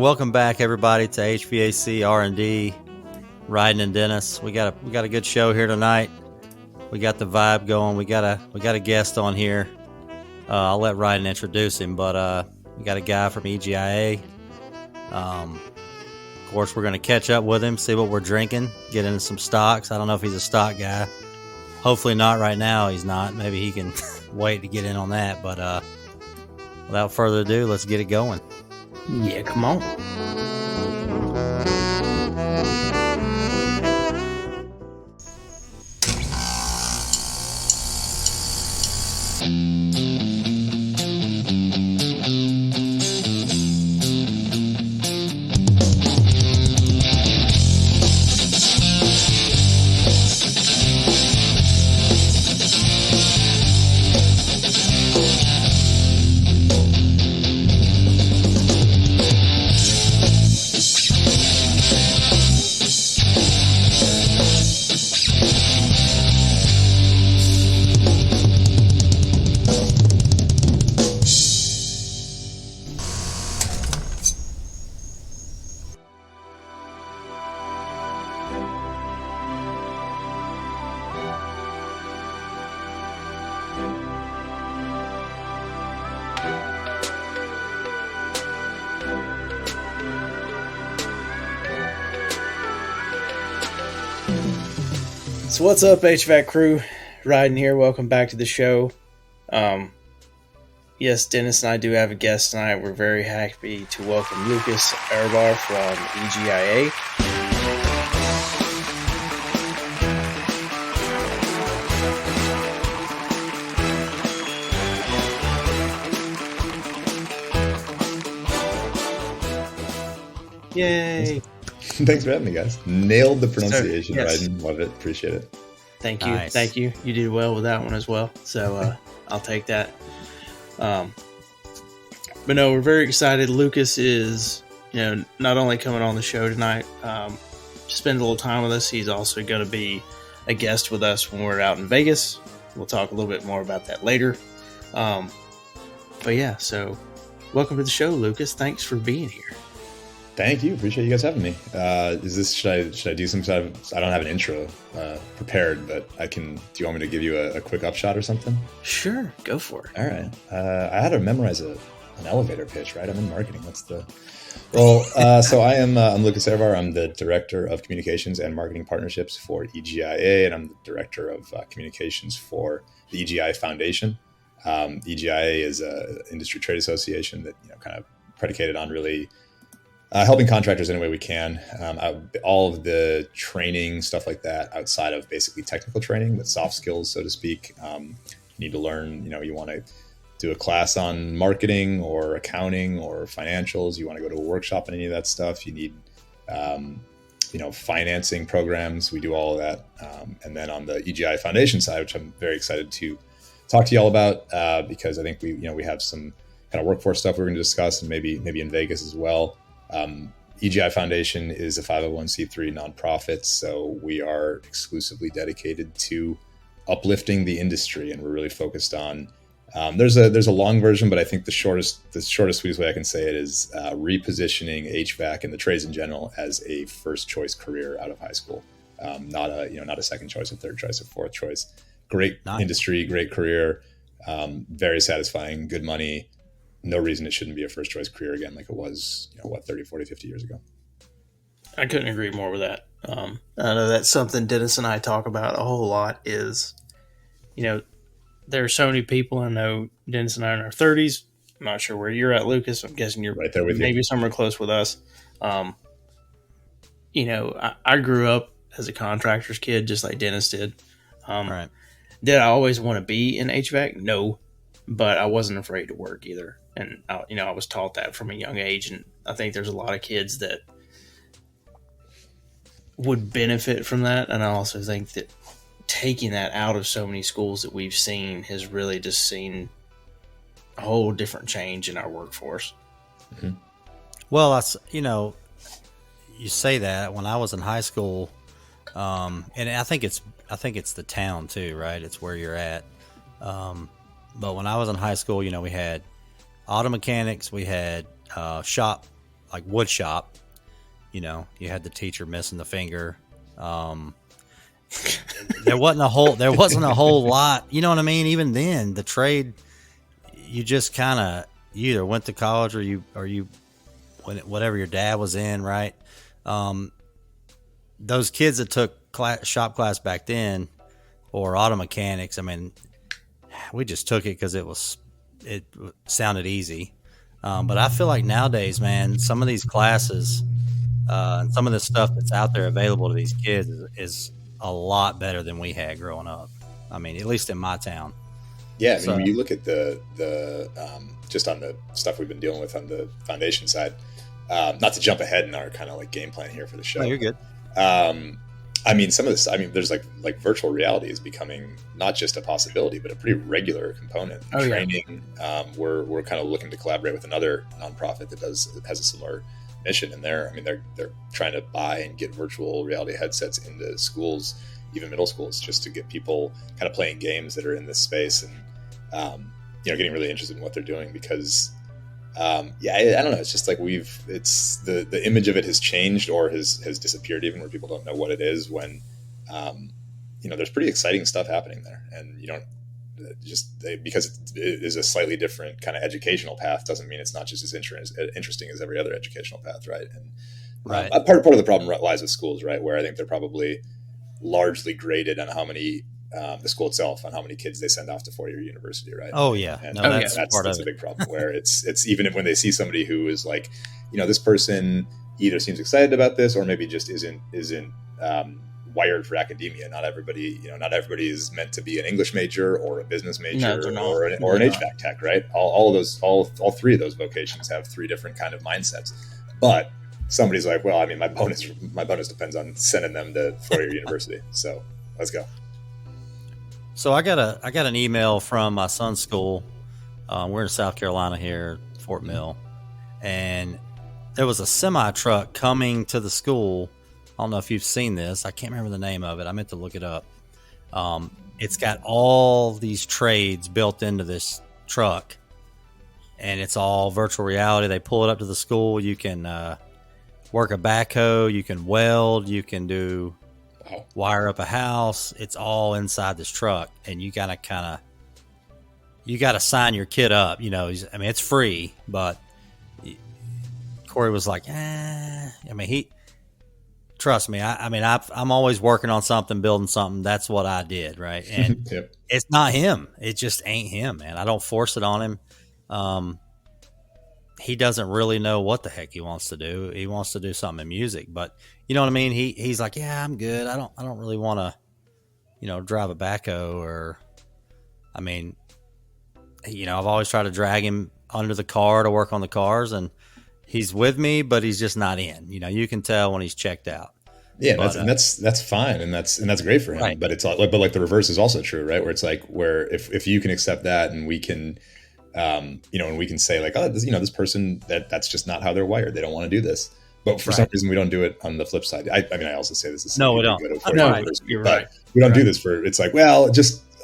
welcome back everybody to HVAC R&D, Rhydon and Dennis. We got a good show here tonight. We got the vibe going. We got a guest on here. I'll let Rhydon introduce him, but we got a guy from EGIA. Of course, we're going to catch up with him, see what we're drinking, get into some stocks. I don't know if he's a stock guy. Hopefully not right now. He's not. Maybe he can wait to get in on that. But without further ado, let's get it going. Yeah, come on. So what's up, HVAC crew? Rhydon here. Welcome back to the show. Yes, Dennis and I do have a guest tonight. We're very happy to welcome Lucas Ehrbar from EGIA. Yay! Thanks for having me, guys. Nailed the pronunciation, Yes. Rhydon. Love it. Appreciate it. Thank you. Nice. Thank you. You did well with that one as well. So I'll take that. But no, we're very excited. Lucas is, not only coming on the show tonight, to spend a little time with us, he's also going to be a guest with us when we're out in Vegas. We'll talk a little bit more about that later. But yeah, so welcome to the show, Lucas. Thanks for being here. Thank you. Appreciate you guys having me. Should I do some sort of, I don't have an intro prepared, but do you want me to give you a quick upshot or something? Sure. Go for it. All right. I had to memorize an elevator pitch, right? I'm in marketing. So I'm Lucas Ehrbar. I'm the Director of Communications and Marketing Partnerships for EGIA, and I'm the Director of Communications for the Egi Foundation. EGIA is an industry trade association that, kind of predicated on really helping contractors any way we can. All of the training, stuff like that, outside of basically technical training, but soft skills, so to speak. You need to learn, you want to do a class on marketing or accounting or financials. You want to go to a workshop on any of that stuff. You need, financing programs. We do all of that. And then on the EGI Foundation side, which I'm very excited to talk to you all about, because I think we have some kind of workforce stuff we're going to discuss, and maybe in Vegas as well. EGI Foundation is a 501c3 nonprofit, so we are exclusively dedicated to uplifting the industry, and we're really focused on. There's a long version, but I think the shortest, sweetest way I can say it is repositioning HVAC and the trades in general as a first choice career out of high school, not a second choice, a third choice, a fourth choice. Great industry, great career, very satisfying, good money. No reason it shouldn't be a first choice career again, like it was, 30, 40, 50 years ago. I couldn't agree more with that. I know that's something Dennis and I talk about a whole lot is, there are so many people. I know Dennis and I are in our 30s. I'm not sure where you're at, Lucas. I'm guessing you're right there with maybe you. Somewhere close with us. I grew up as a contractor's kid, just like Dennis did. Right. Did I always want to be in HVAC? No, but I wasn't afraid to work either. And, I was taught that from a young age. And I think there's a lot of kids that would benefit from that. And I also think that taking that out of so many schools that we've seen has really just seen a whole different change in our workforce. Mm-hmm. Well, you say that. When I was in high school, and I think it's the town too, right? It's where you're at. But when I was in high school, we had auto mechanics, we had shop like wood shop. You know, you had the teacher missing the finger. There wasn't a whole lot. You know what I mean? Even then, the trade, you just kind of, you either went to college or you whatever your dad was in, right? Those kids that took shop class back then, or auto mechanics, I mean, we just took it because it sounded easy. But I feel like nowadays, man, some of these classes and some of the stuff that's out there available to these kids is a lot better than we had growing up. I mean, at least in my town. Yeah, I mean, when you look at the just on the stuff we've been dealing with on the foundation side, not to jump ahead in our kind of like game plan here for the show. No, you're good. I mean, some of this, I mean, there's like virtual reality is becoming not just a possibility, but a pretty regular component. Training. Yeah. We're kind of looking to collaborate with another nonprofit that has a similar mission, and they're trying to buy and get virtual reality headsets into schools, even middle schools, just to get people kind of playing games that are in this space, and getting really interested in what they're doing because. I don't know. It's just like it's the image of it has changed or has disappeared even where people don't know what it is when, there's pretty exciting stuff happening there. And you don't because it is a slightly different kind of educational path doesn't mean it's not just as interesting as every other educational path. Right. And right. Part of the problem lies with schools, right. Where I think they're probably largely graded on how many, the school itself on how many kids they send off to four-year university, right? Oh yeah, and that's a big problem. Where it's even when they see somebody who is like, this person either seems excited about this or maybe just isn't wired for academia. Not everybody is meant to be an English major or a business major or an HVAC tech, right? All three of those vocations have three different kind of mindsets, but somebody's like, well, I mean, my bonus depends on sending them to four-year university, so let's go. So I got an email from my son's school. We're in South Carolina here, Fort Mill, and there was a semi truck coming to the school. I don't know if you've seen this. I can't remember the name of it. I meant to look it up. It's got all these trades built into this truck, and it's all virtual reality. They pull it up to the school. You can work a backhoe. You can weld. You can do. Wire up a house. It's all inside this truck, and you gotta sign your kid up. It's free, but Corey was like, trust me. I'm always working on something, building something. That's what I did, right? And yep. It's not him. It just ain't him, man. I don't force it on him. He doesn't really know what the heck he wants to do. He wants to do something in music, but you know what I mean? He's like, yeah, I'm good. I don't really want to, drive a backhoe or, I've always tried to drag him under the car to work on the cars, and he's with me, but he's just not in. You can tell when he's checked out. Yeah, that's fine, and that's great for him. Right. But it's but like the reverse is also true, right? Where it's like if you can accept that, and we can. And we can say like, oh, this person that's just not how they're wired. They don't want to do this. But for some reason, we don't do it on the flip side. I also say this is no, we don't. You're right. We don't do this it's like, well,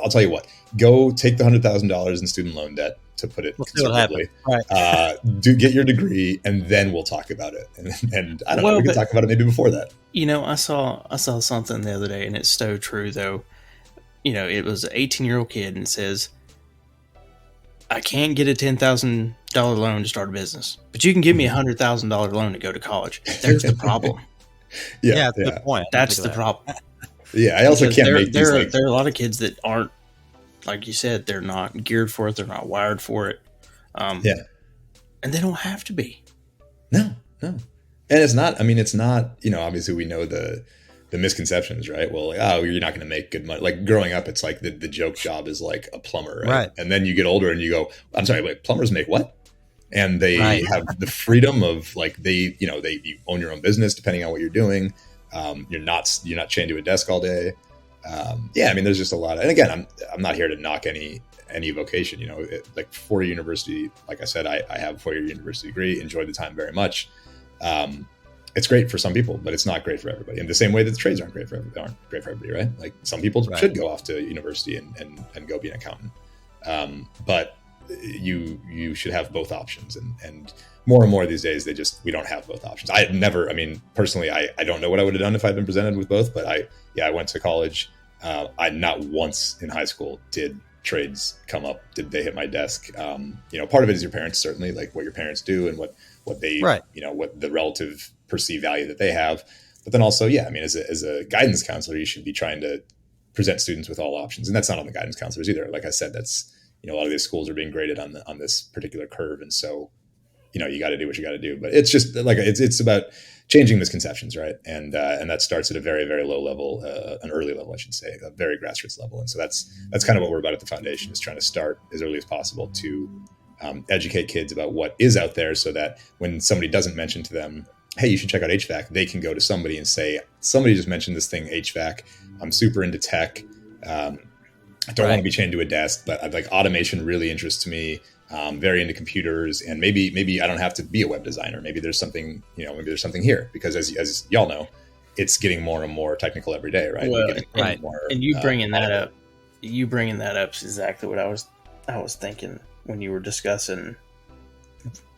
I'll tell you what, go take the $100,000 in student loan debt, to put it conservatively. Right. Get your degree, and then we'll talk about it. And I don't know, we can talk about it maybe before that. I saw something the other day, and it's so true though. It was an 18-year-old kid, and it says, I can't get a $10,000 loan to start a business, but you can give me a $100,000 loan to go to college. There's the problem. That's a good point. That's the problem. Yeah, I also can't make there are a lot of kids that aren't, like you said, they're not geared for it. They're not wired for it. And they don't have to be. No. And it's not, obviously we know the misconceptions, right? Well, you're not going to make good money. Like growing up, it's like the joke job is like a plumber, right? And then you get older and you go, I'm sorry, wait, plumbers make what? And they have the freedom of like, you own your own business depending on what you're doing. You're not chained to a desk all day. There's just a lot. And again, I'm not here to knock any vocation, like four-year university. Like I said, I have a four-year university degree, enjoyed the time very much. It's great for some people, but it's not great for everybody. In the same way that the trades aren't great for everybody, right? Like some people should go off to university and go be an accountant. But you should have both options, and more and more these days we don't have both options. Personally, I don't know what I would have done if I'd been presented with both, but I went to college. I not once in high school did trades come up, did they hit my desk. Part of it is your parents, certainly, like what your parents do and what they right. What the relative perceived value that they have. But then also, as a guidance counselor, you should be trying to present students with all options, and that's not on the guidance counselors either. Like I said, that's a lot of these schools are being graded on this particular curve, and so you got to do what you got to do. But it's just like it's about changing misconceptions, right? And that starts at a very, very low level, an early level, I should say, a very grassroots level. And so that's kind of what we're about at the foundation, is trying to start as early as possible to educate kids about what is out there, so that when somebody doesn't mention to them, hey, you should check out HVAC, they can go to somebody and say, somebody just mentioned this thing, HVAC. I'm super into tech. I don't want to be chained to a desk, but I'd like automation really interests me. Very into computers, and maybe I don't have to be a web designer. Maybe there's something, maybe there's something here, because as y'all know, it's getting more and more technical every day, right? Well, and you bringing that up is exactly what I was thinking when you were discussing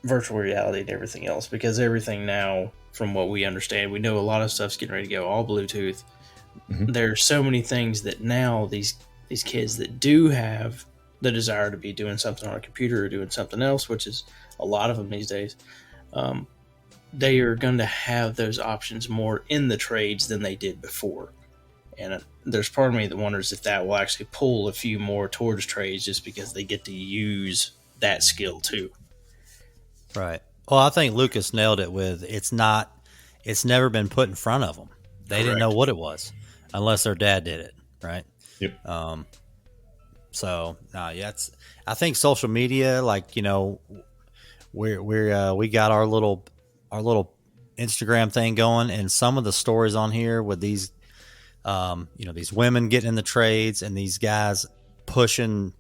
virtual reality and everything else, because everything now, from what we understand, we know a lot of stuff's getting ready to go all Bluetooth. Mm-hmm. There's so many things that now these kids that do have the desire to be doing something on a computer or doing something else, which is a lot of them these days, they are going to have those options more in the trades than they did before. And there's part of me that wonders if that will actually pull a few more towards trades, just because they get to use that skill too. Right. Well, I think Lucas nailed it with it's never been put in front of them. They Correct. Didn't know what it was unless their dad did it. Right. Yep. So I think social media, like, we got our little Instagram thing going, and some of the stories on here with these, these women getting in the trades and these guys pushing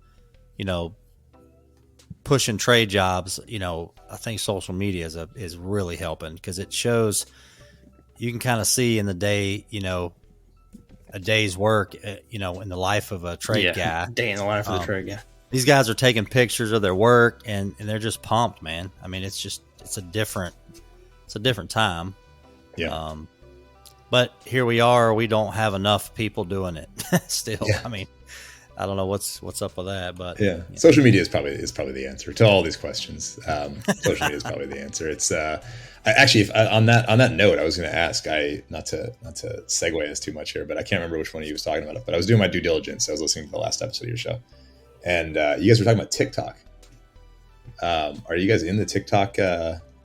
trade jobs, I think social media is really helping, because it shows, you can kind of see in the day, a day's work, in the life of a trade guy. Day in the life of the trade guy. These guys are taking pictures of their work, and they're just pumped, man. I mean, it's a different time. Yeah. But here we are. We don't have enough people doing it still. Yeah. I mean, I don't know what's up with that, but social media is probably the answer to all these questions. Social media is probably the answer. It's on that note, I was going to ask, not to segue us too much here, but I can't remember which one of you was talking about it. But I was doing my due diligence. I was listening to the last episode of your show, and you guys were talking about TikTok. Are you guys in the TikTok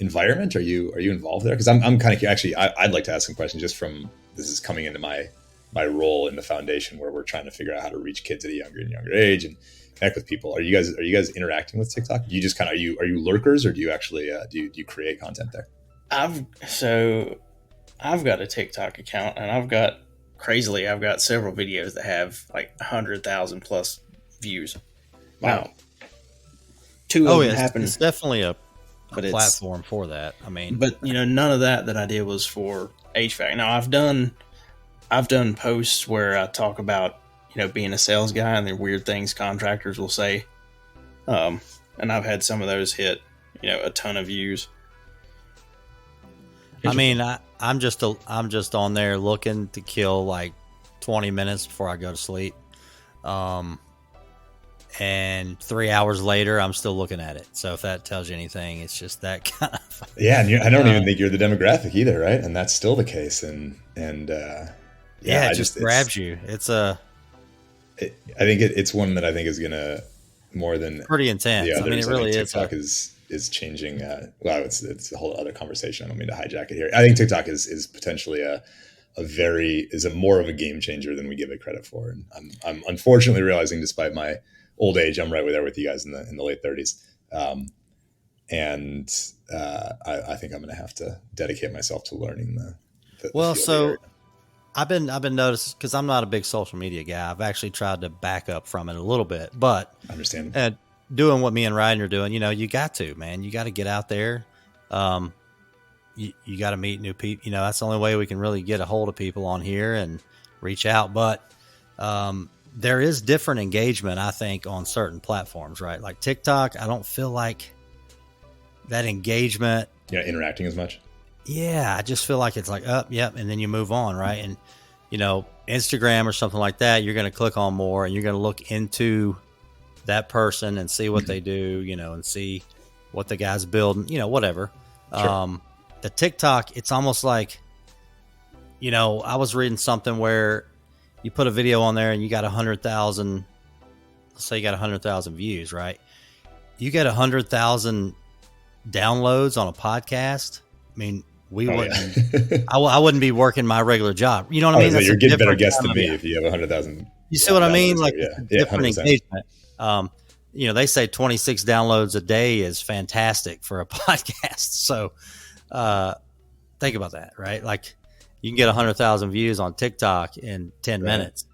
environment? Are you involved there? Because I'm kind of actually I'd like to ask some questions, just from this is coming into my role in the foundation, where we're trying to figure out how to reach kids at a younger and younger age and connect with people. Are you guys interacting with TikTok? Do you just kind of are you lurkers, or do you actually do you create content there? I've got a TikTok account, and I've got several videos that have like 100,000 plus views. Wow. Two of them happen. It's definitely a platform for that. I mean, but none of that I did was for HVAC. Now I've done posts where I talk about, being a sales guy and the weird things contractors will say. And I've had some of those hit, a ton of views. I mean, I'm just on there looking to kill like 20 minutes before I go to sleep. And 3 hours later, I'm still looking at it. So if that tells you anything, it's just that kind of. Yeah, and I don't even think you're the demographic either, right? And that's still the case. And it just grabs you. It's I think it's one that I think is gonna, more than pretty intense. I mean, it really is. TikTok is changing. It's a whole other conversation. I don't mean to hijack it here. I think TikTok is potentially more of a game changer than we give it credit for. And I'm unfortunately realizing, despite my old age, I'm right there with you guys in the late 30s. And I think I'm going to have to dedicate myself to learning the I've been noticing, because I'm not a big social media guy. I've actually tried to back up from it a little bit, but understand. And doing what me and Rhydon are doing, you got to, man. You got to get out there. You got to meet new people. That's the only way we can really get a hold of people on here and reach out. But there is different engagement, I think, on certain platforms, right? Like TikTok, I don't feel like that engagement. Yeah, interacting as much. Yeah, I just feel like it's like, yep, and then you move on, right? And, Instagram or something like that, you're going to click on more and you're going to look into that person and see what they do, and see what the guy's building, whatever. Sure. The TikTok, it's almost like, I was reading something where you put a video on there and you got 100,000, let's say you got 100,000 views, right? You get 100,000 downloads on a podcast. I mean, we wouldn't, yeah. I wouldn't be working my regular job. You know what I mean? So you're getting better guests than me if you have 100,000. You see what I mean? Like different 100%. Engagement. They say 26 downloads a day is fantastic for a podcast. So, think about that, right? Like you can get 100,000 views on TikTok in 10 minutes.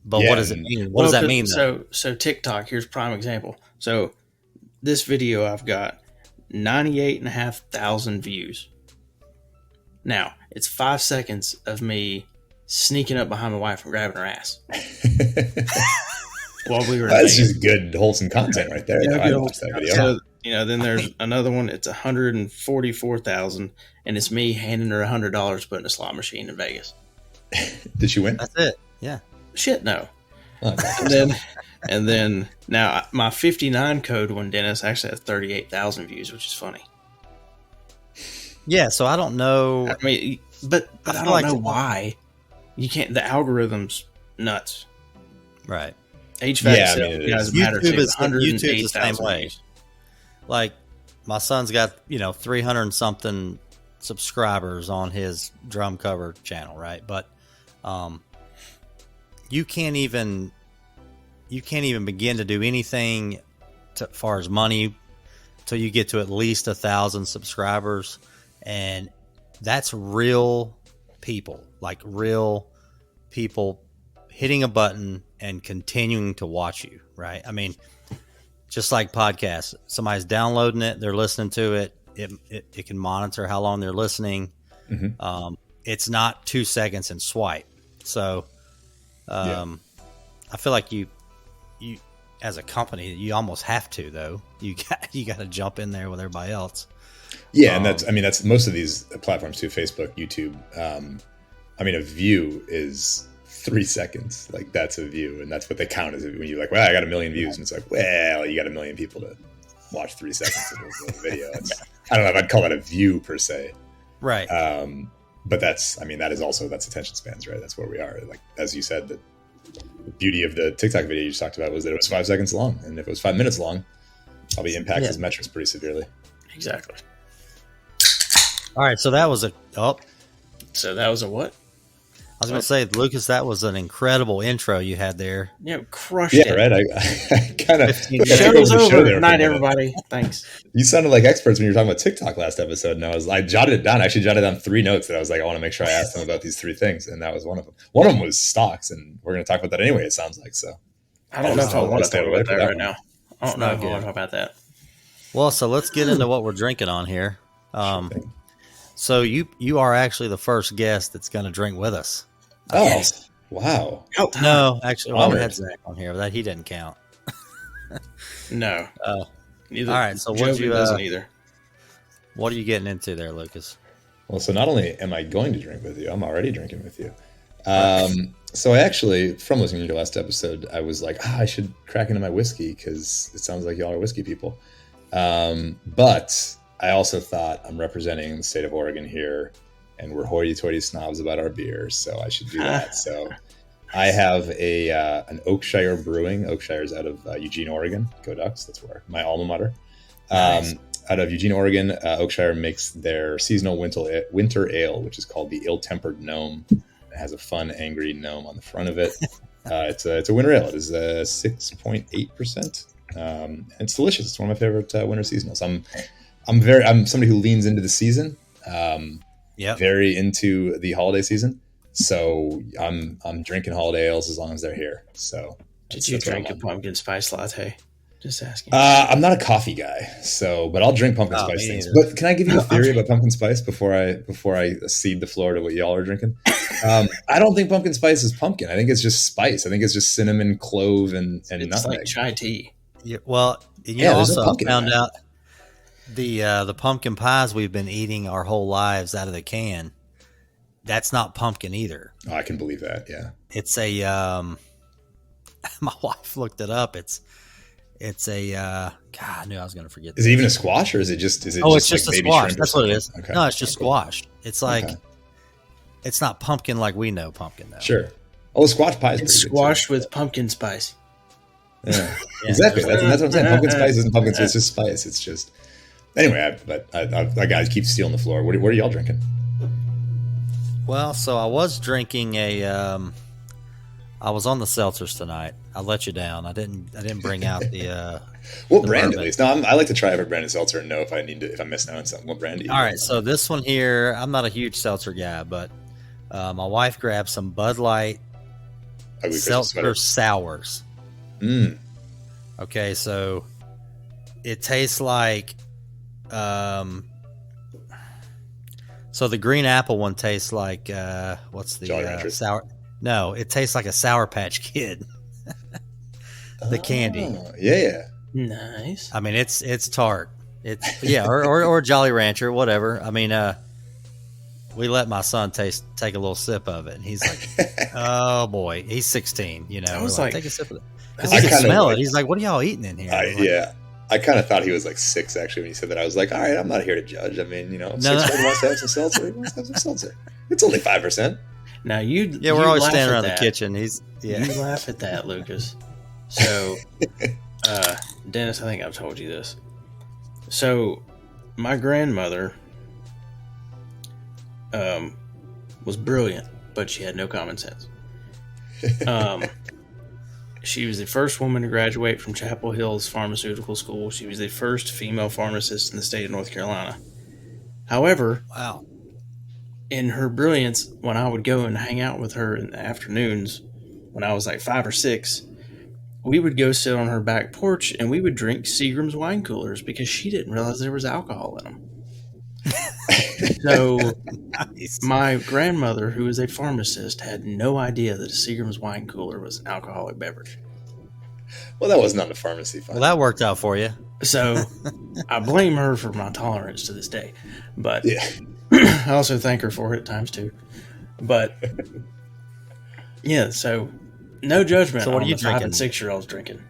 But what does it mean? What does that mean? So TikTok, here's a prime example. So this video I've got 98,500 views. Now, it's 5 seconds of me sneaking up behind my wife and grabbing her ass. While we were that's just good, wholesome content right there. Yeah, I watched that video. So, then there's another one. It's 144,000, and it's me handing her $100 to put in a slot machine in Vegas. Did she win? That's it. Yeah. Shit, no. Oh, and then now my 59 code one, Dennis, actually has 38,000 views, which is funny. Yeah, so I don't know. I mean, but I don't know why. You can't. The algorithm's nuts. Right. HVAC doesn't matter. YouTube's the same way. Views. Like my son's got 300 and something subscribers on his drum cover channel, right? But you can't even begin to do anything as far as money till you get to at least 1,000 subscribers, and that's real people, hitting a button and continuing to watch you, right? I mean, just like podcasts, somebody's downloading it, they're listening to it. It can monitor how long they're listening. Mm-hmm. It's not 2 seconds and swipe. So, I feel like you as a company, you almost have to, though. You got to jump in there with everybody else. Yeah, and that's most of these platforms too. Facebook, YouTube. A view is 3 seconds. Like that's a view, and that's what they count as when you're like, well, I got 1 million views, and it's like, well, you got 1 million people to watch 3 seconds of a video. I don't know if I'd call that a view per se, right? But that's attention spans, right? That's where we are. Like as you said, the beauty of the TikTok video you just talked about was that it was 5 seconds long, and if it was 5 minutes long, probably impacts his metrics pretty severely. Exactly. All right, so that was a what? I was going to say, Lucas, that was an incredible intro you had there. Yeah, crushed it. Yeah, right. I kind of show's over. Good night, everybody. Thanks. You sounded like experts when you were talking about TikTok last episode, and I jotted it down. I actually jotted down 3 notes that I was like, I want to make sure I asked them about these 3 things, and that was one of them. One of them was stocks, and we're going to talk about that anyway. It sounds like so. I don't know if I want to talk about that right now. I don't know if I want to talk about that. Well, so let's get into what we're drinking on here. So you are actually the first guest that's going to drink with us. Oh, wow. No, actually, we had Zach on here, but that he didn't count. No. All right, so doesn't either. What are you getting into there, Lucas? Well, so not only am I going to drink with you, I'm already drinking with you. So I actually, from listening to your last episode, I was like, I should crack into my whiskey because it sounds like y'all are whiskey people. But I also thought I'm representing the state of Oregon here, and we're hoity-toity snobs about our beers, so I should do that. So I have an Oakshire Brewing. Oakshire's out of Eugene, Oregon. Go Ducks. That's where my alma mater. Nice. Out of Eugene, Oregon, Oakshire makes their seasonal winter ale, which is called the Ill-Tempered Gnome. It has a fun, angry gnome on the front of it. It's a winter ale. It is 6.8%. It's delicious. It's one of my favorite winter seasonals. I'm somebody who leans into the season. Very into the holiday season. So I'm drinking holiday ales as long as they're here. So did you drink a pumpkin spice latte? Just asking. I'm not a coffee guy, but I'll drink pumpkin spice me things. neither. But can I give you a theory about pumpkin spice before I cede the floor to what y'all are drinking? I don't think pumpkin spice is pumpkin. I think it's just spice. I think it's just cinnamon, clove, and It's nutmeg. like chai tea. Yeah, well, there's no also pumpkin in found that. out the pumpkin pies we've been eating our whole lives out of the can. That's not pumpkin either. Oh, I can believe that. Yeah. It's a my wife looked it up. It's a God, I knew I was going to forget. Is it even a squash, or is it it's just just like a baby squash. shrimp or That's what it is. something? Okay. No, it's just Cool. squashed. It's like Okay. it's not pumpkin like we know pumpkin though. Sure. Oh, squash pie is It's pretty good, squashed with pumpkin spice. too. Yeah. Yeah, Exactly. there's That's what I'm saying. Pumpkin spice isn't pumpkin spice. It's just spice. It's just anyway. That guy keeps stealing the floor. What are y'all drinking? Well, so I was drinking I was on the seltzers tonight. I let you down. I didn't bring out the What the brand bourbon. at least? No, I like to try every brand of seltzer and know if I'm missing out on something. What brand do you? All right, so this one here, I'm not a huge seltzer guy, but my wife grabbed some Bud Light Ugly Christmas seltzer sweater. sours. Mm. Okay, so it tastes like so the green apple one tastes like what's the Jolly Ranchers? sour? No, it tastes like a Sour Patch Kid. The candy. Oh, yeah. Nice. I mean, it's tart. It's or Jolly Rancher, whatever. I mean, we let my son take a little sip of it, and he's like, "Oh boy, he's 16." You know, I we're was like, like- take a sip of it I because he can kinda smell like- it. He's like, "What are y'all eating in here?" I was like, Yeah. I kind of thought he was like 6 actually when he said that. I was like, all right, I'm not here to judge. I mean, if No, 6-year-old no. wants to have some seltzer, he wants to have some seltzer. It's only 5%. Now you. Yeah, we're you always laugh standing at around the that. kitchen. You laugh at that, Lucas. So, Dennis, I think I've told you this. So, my grandmother was brilliant, but she had no common sense. She was the first woman to graduate from Chapel Hill's pharmaceutical school. She was the first female pharmacist in the state of North Carolina. However, Wow. in her brilliance, when I would go and hang out with her in the afternoons, when I was like 5 or 6, we would go sit on her back porch and we would drink Seagram's wine coolers because she didn't realize there was alcohol in them. So Nice. my grandmother, who is a pharmacist, had no idea that a Seagram's wine cooler was an alcoholic beverage. Well, that wasn't on the pharmacy file. Well, that worked out for you. So I blame her for my tolerance to this day. But yeah. I also thank her for it at times too. But yeah, so no judgment So what on are you the 5 drinking? and 6-year-olds drinking.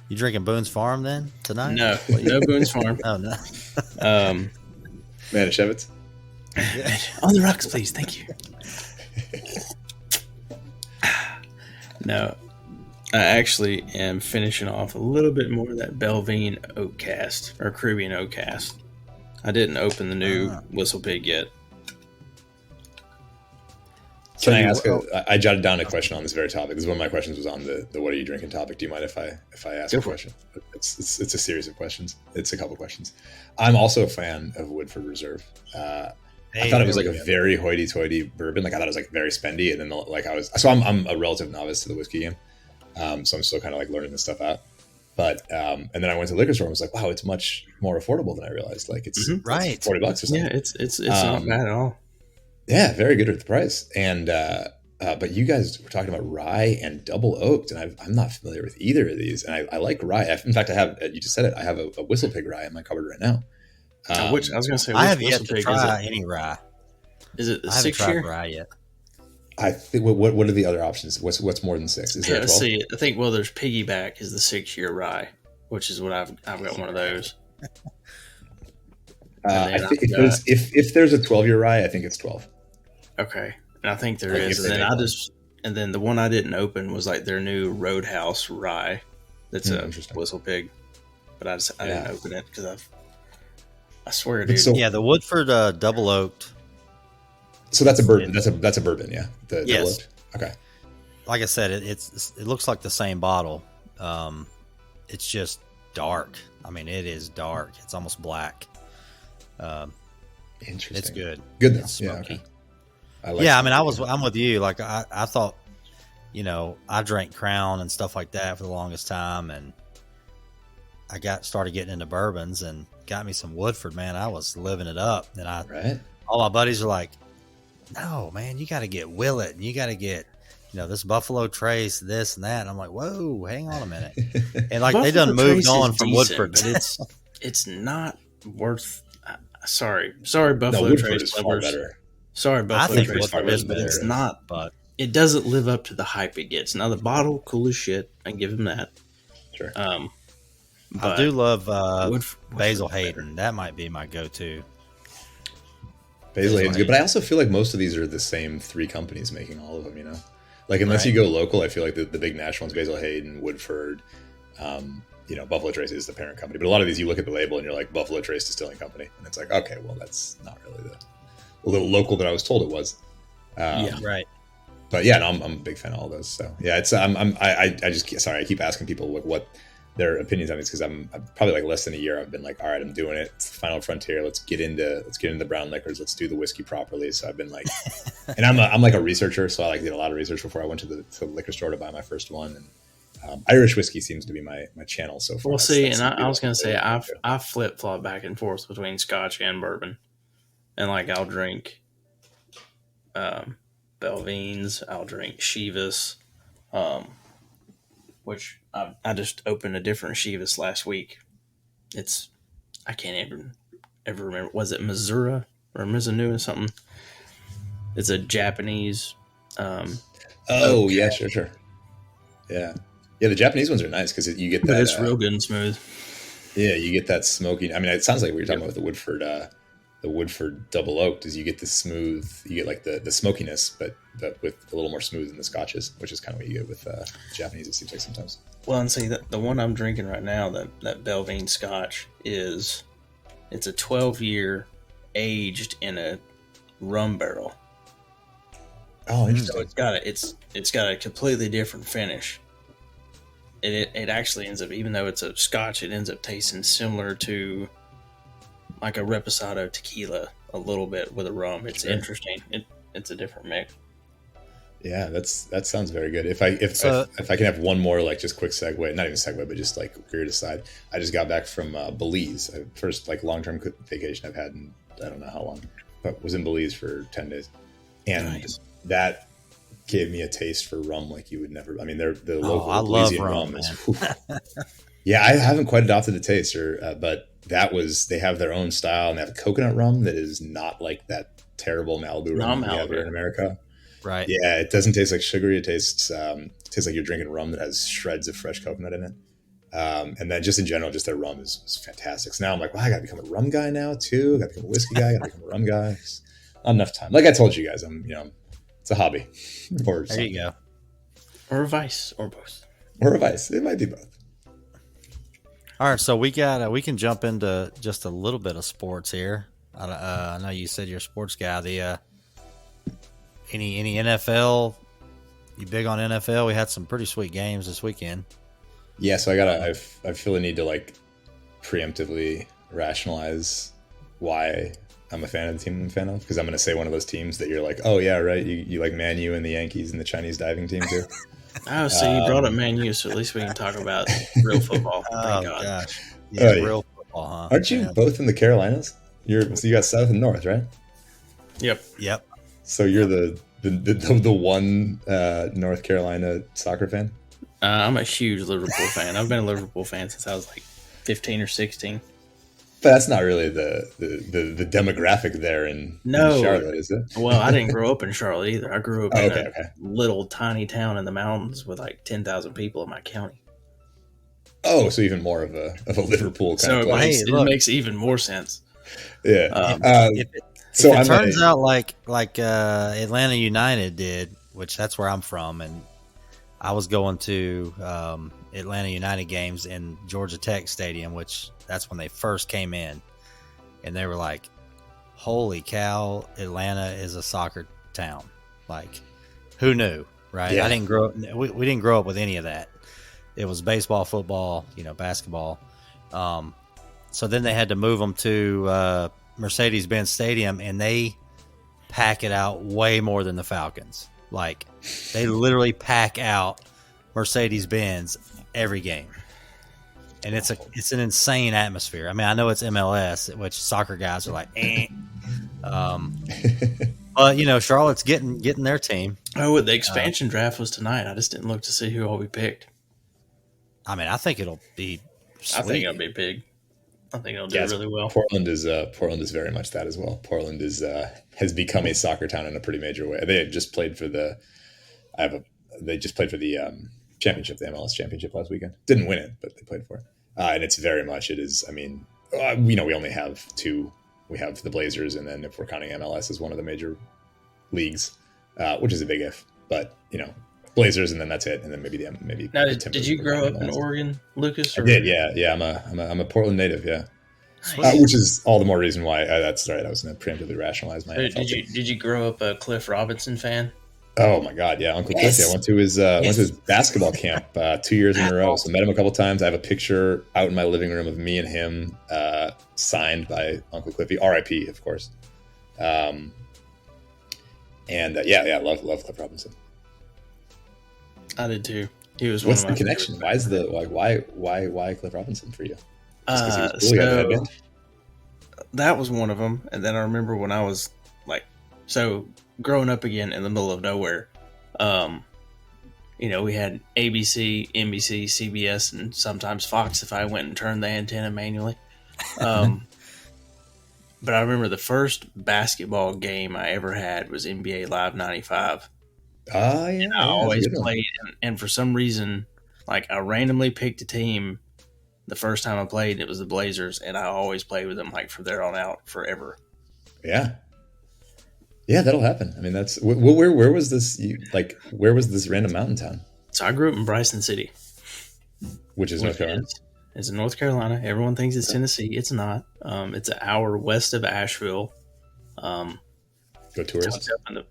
You drinking Boone's Farm then tonight? No, no Boone's Farm. Oh no. Manischewitz. On the rocks, please. Thank you. No, I actually am finishing off a little bit more of that Belvine Oak Cast or Caribbean Oak Cast. I didn't open the new Whistle Pig yet. Can I ask? I jotted down a question on this very topic. This is one of my questions was on the "What are you drinking?" topic. Do you mind if I ask Go a for it. question? It's a series of questions. It's a couple questions. I'm also a fan of Woodford Reserve. I thought it was like a very hoity-toity bourbon. Like I thought it was like very spendy, and then I'm a relative novice to the whiskey game, so I'm still kind of like learning this stuff out. But and then I went to the liquor store and was like, wow, it's much more affordable than I realized. Like it's Right. $40 or something. Yeah, it's not bad at all. Yeah, very good at the price. And but you guys were talking about rye and double oaked, and I'm not familiar with either of these. And I like rye. In fact, I have. You just said it. I have a Whistle Pig rye in my cupboard right now. Which I was going to say, I which have yet Whistle to Pig try any rye. Is it the I haven't 6 tried year? rye yet. I think. What are the other options? What's more than 6? Is there Yeah, 12? let's see. I think there's Piggyback is the 6-year rye, which is what I've got one of those. I think if there's a 12-year rye, I think it's 12. Okay, and I think there Like, is, if and they then make one. and then the one I didn't open was like their new Roadhouse rye. That's a Interesting. Whistle Pig, but I didn't Yeah. open it because I swear, But dude. so- Yeah, the Woodford double oaked. So that's a bourbon. That's a bourbon. Yeah. The Yes. double oaked? Okay. Like I said, it looks like the same bottle. It's just dark. I mean, it is dark. It's almost black. Interesting. It's good. Good though. It's Yeah. smoky. Okay. I like Yeah, I mean, I'm with you. Like I thought I drank Crown and stuff like that for the longest time, and I started getting into bourbons and got me some Woodford. Man, I was living it up, and all my buddies are like, "No, man, you got to get Willet, and you got to get this Buffalo Trace, this and that." And I'm like, "Whoa, hang on a minute," and like they done moved on from Woodford, but it's not worth. Sorry, Buffalo no, Trace is far better. Sorry, Buffalo Trace Woodford is but it's better. not. But it doesn't live up to the hype it gets. Now the bottle, cool as shit. I give him that. Sure. I do love Basil Hayden. That might be my go-to. Basil Hayden's good, but I also feel like most of these are the same 3 companies making all of them. Like unless you go local, I feel like the big national ones, Basil Hayden, Woodford, Buffalo Trace is the parent company. But a lot of these, you look at the label and you're like, Buffalo Trace Distilling Company, and it's like, okay, well, that's not really the little local that I was told it was. Right. But yeah, no, I'm a big fan of all those. So yeah, it's I keep asking people like what their opinions on these, because I'm probably like less than a year. I've been like, all right, I'm doing it. It's the final frontier. Let's get into brown liquors. Let's do the whiskey properly. So I've been like, and I'm like a researcher, so I like did a lot of research before I went to the liquor store to buy my first one. And Irish whiskey seems to be my channel so far. Well, see, and I was gonna say I flip flop back and forth between Scotch and bourbon, and like I'll drink Belvines, I'll drink Chivas, which I just opened a different Chivas last week. I can't even ever remember. Was it Missouri or Mizuno or something? It's a Japanese. Yeah, sure. Yeah. The Japanese ones are nice because you get that. But it's real good and smooth. Yeah, you get that smoky. I mean, it sounds like what you're talking about with the Woodford Double Oaked is you get the smooth, you get like the smokiness, but with a little more smooth in the scotches, which is kind of what you get with Japanese, it seems like sometimes. Well, and see, the one I'm drinking right now, that Belvine Scotch, it's a 12-year aged in a rum barrel. Oh, interesting. So it's got a completely different finish. It actually ends up, even though it's a Scotch, it ends up tasting similar to like a Reposado tequila a little bit with a rum. It's interesting. It's a different mix. Yeah, that sounds very good. If I can have one more like just quick segue, not even segue, but just like weird aside. I just got back from Belize. First like long-term vacation I've had in I don't know how long, but was in Belize for 10 days, and that gave me a taste for rum like you would never. I mean, the local Belizean rum is. Yeah, I haven't quite adopted the taste, but they have their own style, and they have coconut rum that is not like that terrible Malibu rum we have here in America. Right. Yeah, it doesn't taste like sugary. It tastes like you're drinking rum that has shreds of fresh coconut in it. And then just in general, just their rum is fantastic. So now I'm like, well, I got to become a rum guy now too. I got to become a whiskey guy. I got to become a rum guy. It's not enough time. Like I told you guys, it's a hobby. Or there you go. Or a vice, or both. Or a vice. It might be both. All right, so we can jump into just a little bit of sports here. I know you said you're a sports guy. Any NFL? You big on NFL? We had some pretty sweet games this weekend. Yeah, so I feel the need to like preemptively rationalize why I'm a fan of the team I'm a fan of, because I'm going to say one of those teams that you're like, oh yeah, right, you like Man U and the Yankees and the Chinese diving team too. Oh, so you brought up Man U, so at least we can talk about real football. Thank God. Gosh. Yeah, real football, huh? Aren't you both in the Carolinas? So you got South and North, right? Yep. So you're the one North Carolina soccer fan? I'm a huge Liverpool fan. I've been a Liverpool fan since I was like 15 or 16. But that's not really the demographic there in Charlotte, is it? Well, I didn't grow up in Charlotte either. I grew up in a little tiny town in the mountains with like 10,000 people in my county. Oh, so even more of a Liverpool kind of place. It makes even more sense. Yeah. If it turns out like Atlanta United did, which that's where I'm from, and I was going to Atlanta United games in Georgia Tech Stadium, which that's when they first came in, and they were like, holy cow, Atlanta is a soccer town. Like, who knew, right? Yeah. I didn't grow up, we didn't grow up with any of that. It was baseball, football, basketball. So then they had to move them to Mercedes-Benz Stadium, and they pack it out way more than the Falcons. Like, they literally pack out Mercedes-Benz every game. And it's an insane atmosphere. I mean, I know it's MLS, which soccer guys are like, eh. But, you know, Charlotte's getting their team. Oh, the expansion draft was tonight. I just didn't look to see who all we picked. I mean, I think it'll be sweet. I think it'll be big. I think it'll do really well. Portland is very much that as well. Portland has become a soccer town in a pretty major way. They just played for the championship, the MLS championship last weekend. Didn't win it, but they played for it. And it's very much, it is, I mean, we only have two. We have the Blazers, and then if we're counting MLS as one of the major leagues, which is a big if, but, you know, Blazers, and then that's it, and then maybe Now, did you grow up in Oregon, Lucas? I did, yeah. I'm a Portland native, yeah. Which is all the more reason why. That's right. I was going to preemptively rationalize my. Did you grow up a Cliff Robinson fan? Oh my God, yeah, Uncle Cliff. I went to his basketball camp 2 years in a row. So met him a couple times. I have a picture out in my living room of me and him, signed by Uncle Cliffy, R.I.P. of course. And love Cliff Robinson. I did too. He was. What's the connection? Why Cliff Robinson for you? That was one of them. And then I remember when I was growing up again in the middle of nowhere, we had ABC, NBC, CBS, and sometimes Fox if I went and turned the antenna manually. But I remember the first basketball game I ever had was NBA Live 95. Oh, yeah. I always played, and for some reason, I randomly picked a team the first time I played, it was the Blazers, and I always played with them from there on out forever. Yeah. Yeah, that'll happen. I mean, that's where was this? Where was this random mountain town? So I grew up in Bryson City, which is North Carolina. It's in North Carolina. Everyone thinks it's Tennessee. It's not. It's an hour west of Asheville. Go tourists.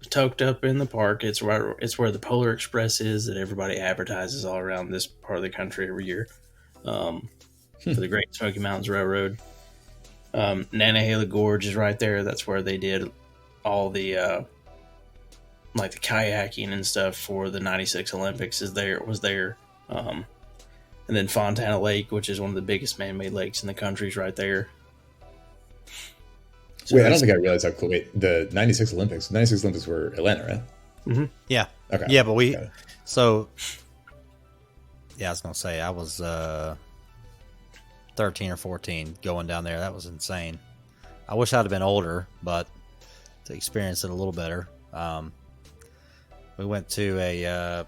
Tucked up in the park. It's where the Polar Express is that everybody advertises all around this part of the country every year. For the Great Smoky Mountains Railroad. Nantahala Gorge is right there. That's where they did all the the kayaking and stuff for the 96 Olympics was there. And then Fontana Lake, which is one of the biggest man-made lakes in the country, is right there. So I don't think I realized how cool. The 96 Olympics were Atlanta, right? Mm-hmm. Yeah. Okay. Yeah, but I was going to say, I was 13 or 14 going down there. That was insane. I wish I'd have been older, but to experience it a little better. We went to a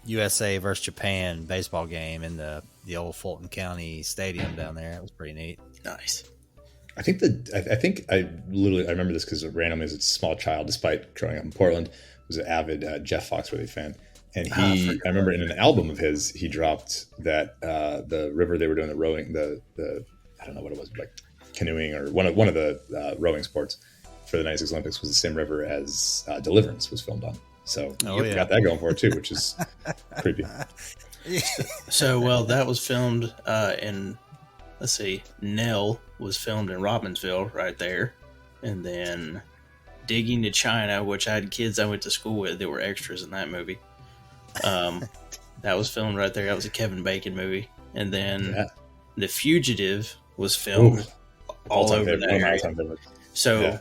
USA versus Japan baseball game in the old Fulton County Stadium down there. It was pretty neat. Nice. I think I remember this because randomly as a small child, despite growing up in Portland, was an avid Jeff Foxworthy fan. And I remember in an album of his, he dropped that the river they were doing the rowing, the I don't know what it was, canoeing or one of the rowing sports for the 96 Olympics was the same river as Deliverance was filmed on. So you got that going for it too, which is creepy. So, that was filmed in, let's see, Nell was filmed in Robbinsville right there. And then Digging to China, which I had kids I went to school with that were extras in that movie. That was filmed right there. That was a Kevin Bacon movie. And then The Fugitive was filmed all over that area. So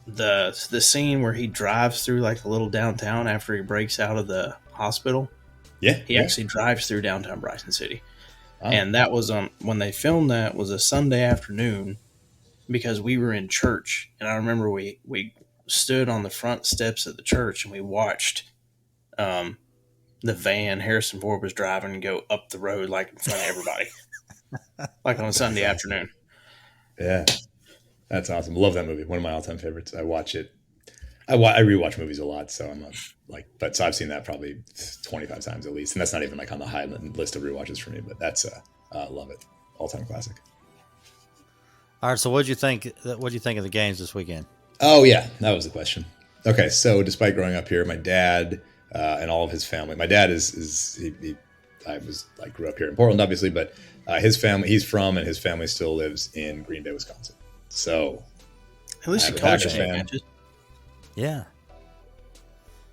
the scene where he drives through a little downtown after he breaks out of the hospital. Yeah. He actually drives through downtown Bryson City. Oh. And that was when they filmed that was a Sunday afternoon because we were in church. And I remember we stood on the front steps of the church and we watched the van Harrison Ford was driving go up the road in front of everybody. On a Sunday afternoon. Yeah. That's awesome. Love that movie. One of my all-time favorites. I watch it. I rewatch movies a lot, so I'm so I've seen that probably 25 times at least, and that's not even on the high list of rewatches for me. But that's love it. All-time classic. All right. So what'd you think of the games this weekend? Oh yeah, that was the question. Okay, so despite growing up here, my dad and all of his family. My dad grew up here in Portland, obviously, but his family, his family still lives in Green Bay, Wisconsin. So at least you caught your matches. Yeah.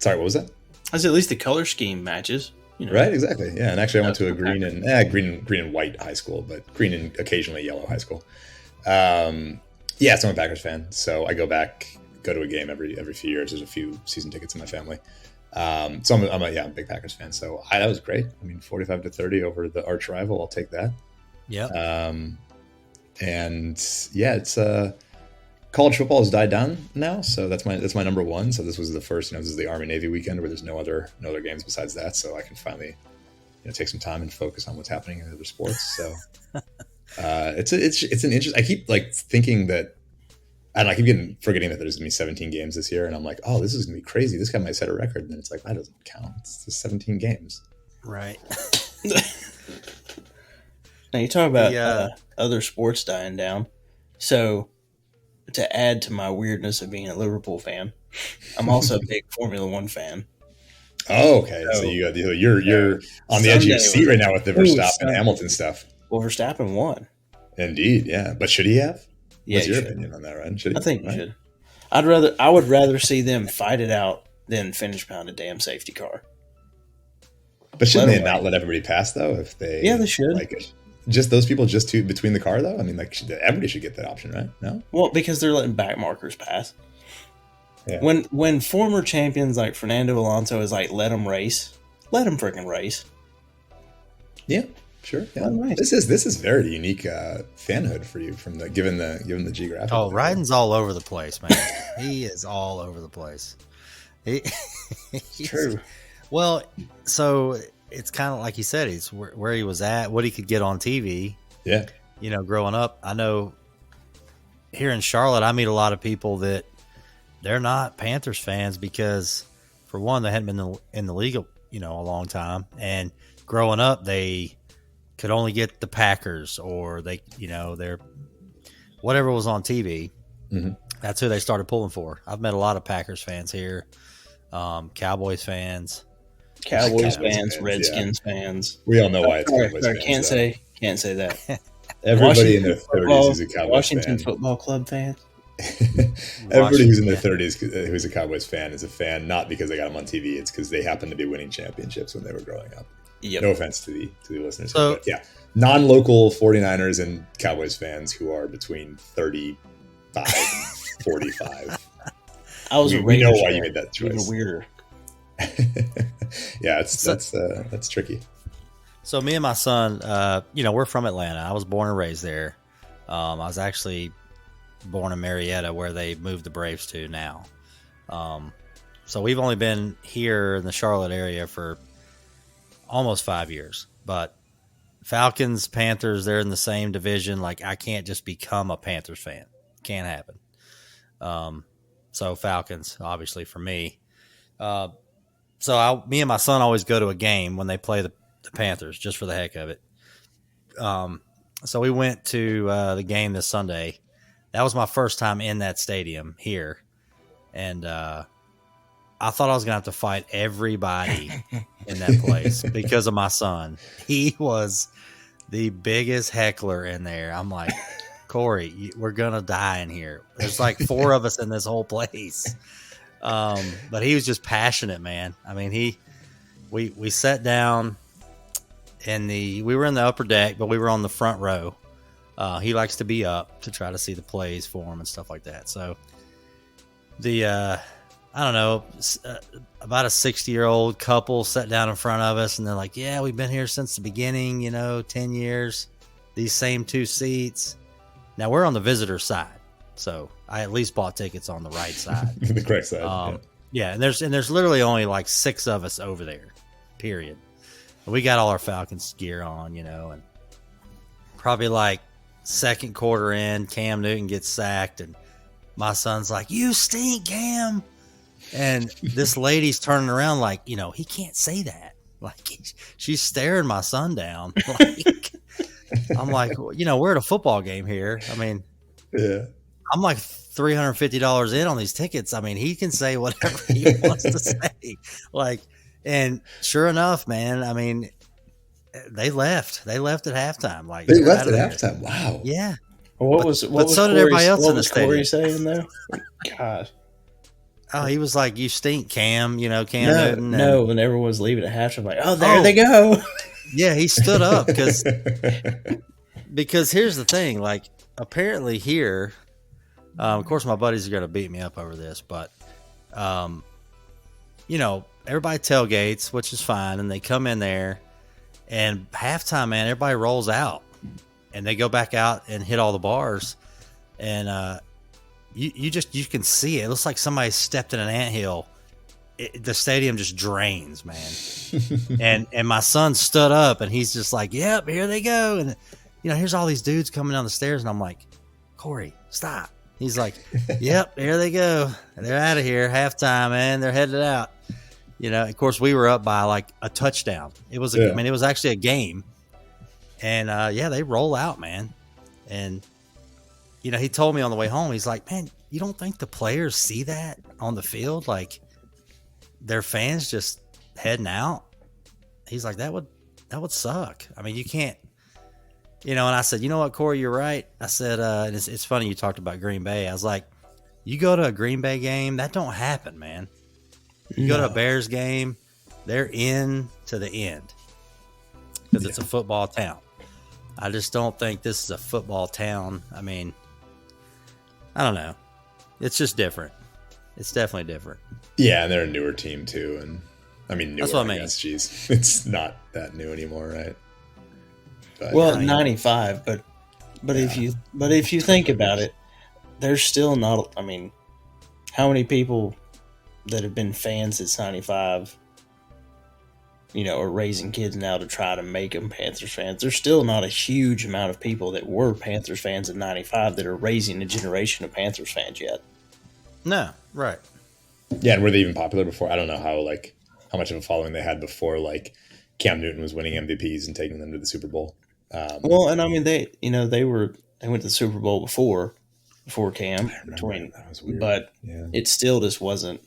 Sorry, what was that? I said at least the color scheme matches. You know. Right, exactly. Yeah, and actually, I went to a green and white high school, but green and occasionally yellow high school. Yeah, so I'm a Packers fan, so I go to a game every few years. There's a few season tickets in my family, so I'm a big Packers fan. So that was great. I mean, 45-30 over the arch rival. I'll take that. Yeah. And yeah, it's college football has died down now, so that's my number one. So this was the first, this is the Army Navy weekend where there's no other games besides that, so I can finally take some time and focus on what's happening in other sports. So it's an interest. I keep thinking that, and I keep forgetting that there's gonna be 17 games this year, and I'm like, oh, this is gonna be crazy. This guy might set a record, and then it's like that doesn't count. It's just 17 games. Right. Now you talk about other sports dying down. So to add to my weirdness of being a Liverpool fan, I'm also a big Formula One fan. Oh, okay. So you're on the edge of your seat right now with the Verstappen and Hamilton stuff. Well, Verstappen won. Indeed, yeah. But should he have? Yeah, what's your opinion on that, Ryan? Should he? I think he should. I would rather see them fight it out than finish behind a damn safety car. But shouldn't they not let everybody pass though? If they they should. Just those people between the car though. I mean, everybody should get that option, right? No. Well, because they're letting back markers pass. Yeah. When former champions like Fernando Alonso is like, let them freaking race. Yeah, sure. Yeah. This is very unique fanhood for you from given the geographic. Oh, Rhydon's all over the place, man. He is all over the place. True. Well, so it's kind of like you said, he's where he was at, what he could get on TV. Yeah. Growing up, I know here in Charlotte, I meet a lot of people that they're not Panthers fans because, for one, they hadn't been in the league, a long time. And growing up, they could only get the Packers or their whatever was on TV. Mm-hmm. That's who they started pulling for. I've met a lot of Packers fans here, Cowboys fans. Redskins fans. We all know why it's Cowboys fans. Can't say that. Everybody in their 30s who's a Cowboys Washington fan. Football Club fan. Everybody who's in their 30s who's a Cowboys fan is a fan not because they got them on TV. It's because they happened to be winning championships when they were growing up. Yep. No offense to the listeners, but yeah, non-local 49ers and Cowboys fans who are between 35 and 45. We know why you made that choice. Even weirder. Yeah, that's tricky. So me and my son, we're from Atlanta. I was born and raised there. I was actually born in Marietta, where they moved the Braves to now. So we've only been here in the Charlotte area for almost 5 years. But Falcons, Panthers, they're in the same division. I can't just become a Panthers fan. Can't happen. So Falcons, obviously, for me. So me and my son always go to a game when they play the Panthers, just for the heck of it. So we went to the game this Sunday. That was my first time in that stadium here. And I thought I was going to have to fight everybody in that place because of my son. He was the biggest heckler in there. I'm like, Corey, we're going to die in here. There's 4 of us in this whole place. But he was just passionate, man. I mean, we sat down we were in the upper deck, but we were on the front row. He likes to be up to try to see the plays for him and stuff like that. So I don't know, about a 60-year-old couple sat down in front of us and they're like, yeah, we've been here since the beginning, 10 years, these same 2 seats. Now we're on the visitor side. So I at least bought tickets on the right side. The correct side. Yeah, and there's literally only 6 of us over there, period. And we got all our Falcons gear on, and probably second quarter in, Cam Newton gets sacked, and my son's like, "You stink, Cam!" And this lady's turning around he can't say that. She's staring my son down. I'm like, we're at a football game here. I mean, yeah. I'm $350 in on these tickets. I mean, he can say whatever he wants to say. And sure enough, man, I mean, they left. They left at halftime. They left at halftime. Wow. Yeah. Well, what was so did everybody else in the stadium. What was Corey stadium. saying though? God. Oh, he was like, "You stink, Cam." Cam No, Newton. no. When everyone was leaving at halftime, like, oh, there they go. Yeah, he stood up because here's the thing. Like, apparently here, of course, my buddies are going to beat me up over this, but everybody tailgates, which is fine, and they come in there, and halftime, man, everybody rolls out, and they go back out and hit all the bars, and you can see it. It looks like somebody stepped in an anthill. The stadium just drains, man. and my son stood up, and he's just like, "Yep, here they go." And here's all these dudes coming down the stairs, and I'm like, "Corey, stop." He's like, "Yep, here they go. They're out of here. Halftime, man. They're headed out." Of course, we were up by like a touchdown. It was, it was actually a game, and they roll out, man. And he told me on the way home, he's like, "Man, you don't think the players see that on the field? Like, their fans just heading out?" He's like, that would suck. I mean, you can't, and I said, "You know what, Corey, you're right." I said, and it's funny you talked about Green Bay. I was like, you go to a Green Bay game, that don't happen, man. You go to a Bears game, they're in to the end because it's a football town. I just don't think this is a football town. I mean, I don't know. It's just different. It's definitely different. Yeah, and they're a newer team too, and I mean, newer. That's what I mean. Guess, geez, it's not that new anymore, right? But, well, 95, but if you think about it, there's still not. I mean, how many people that have been fans since 95, are raising kids now to try to make them Panthers fans? There's still not a huge amount of people that were Panthers fans in 95 that are raising a generation of Panthers fans yet. No, right. Yeah, and were they even popular before? I don't know how much of a following they had before, like Cam Newton was winning MVPs and taking them to the Super Bowl. Well, and I mean, they went to the Super Bowl before Cam, that was weird. But it still just wasn't.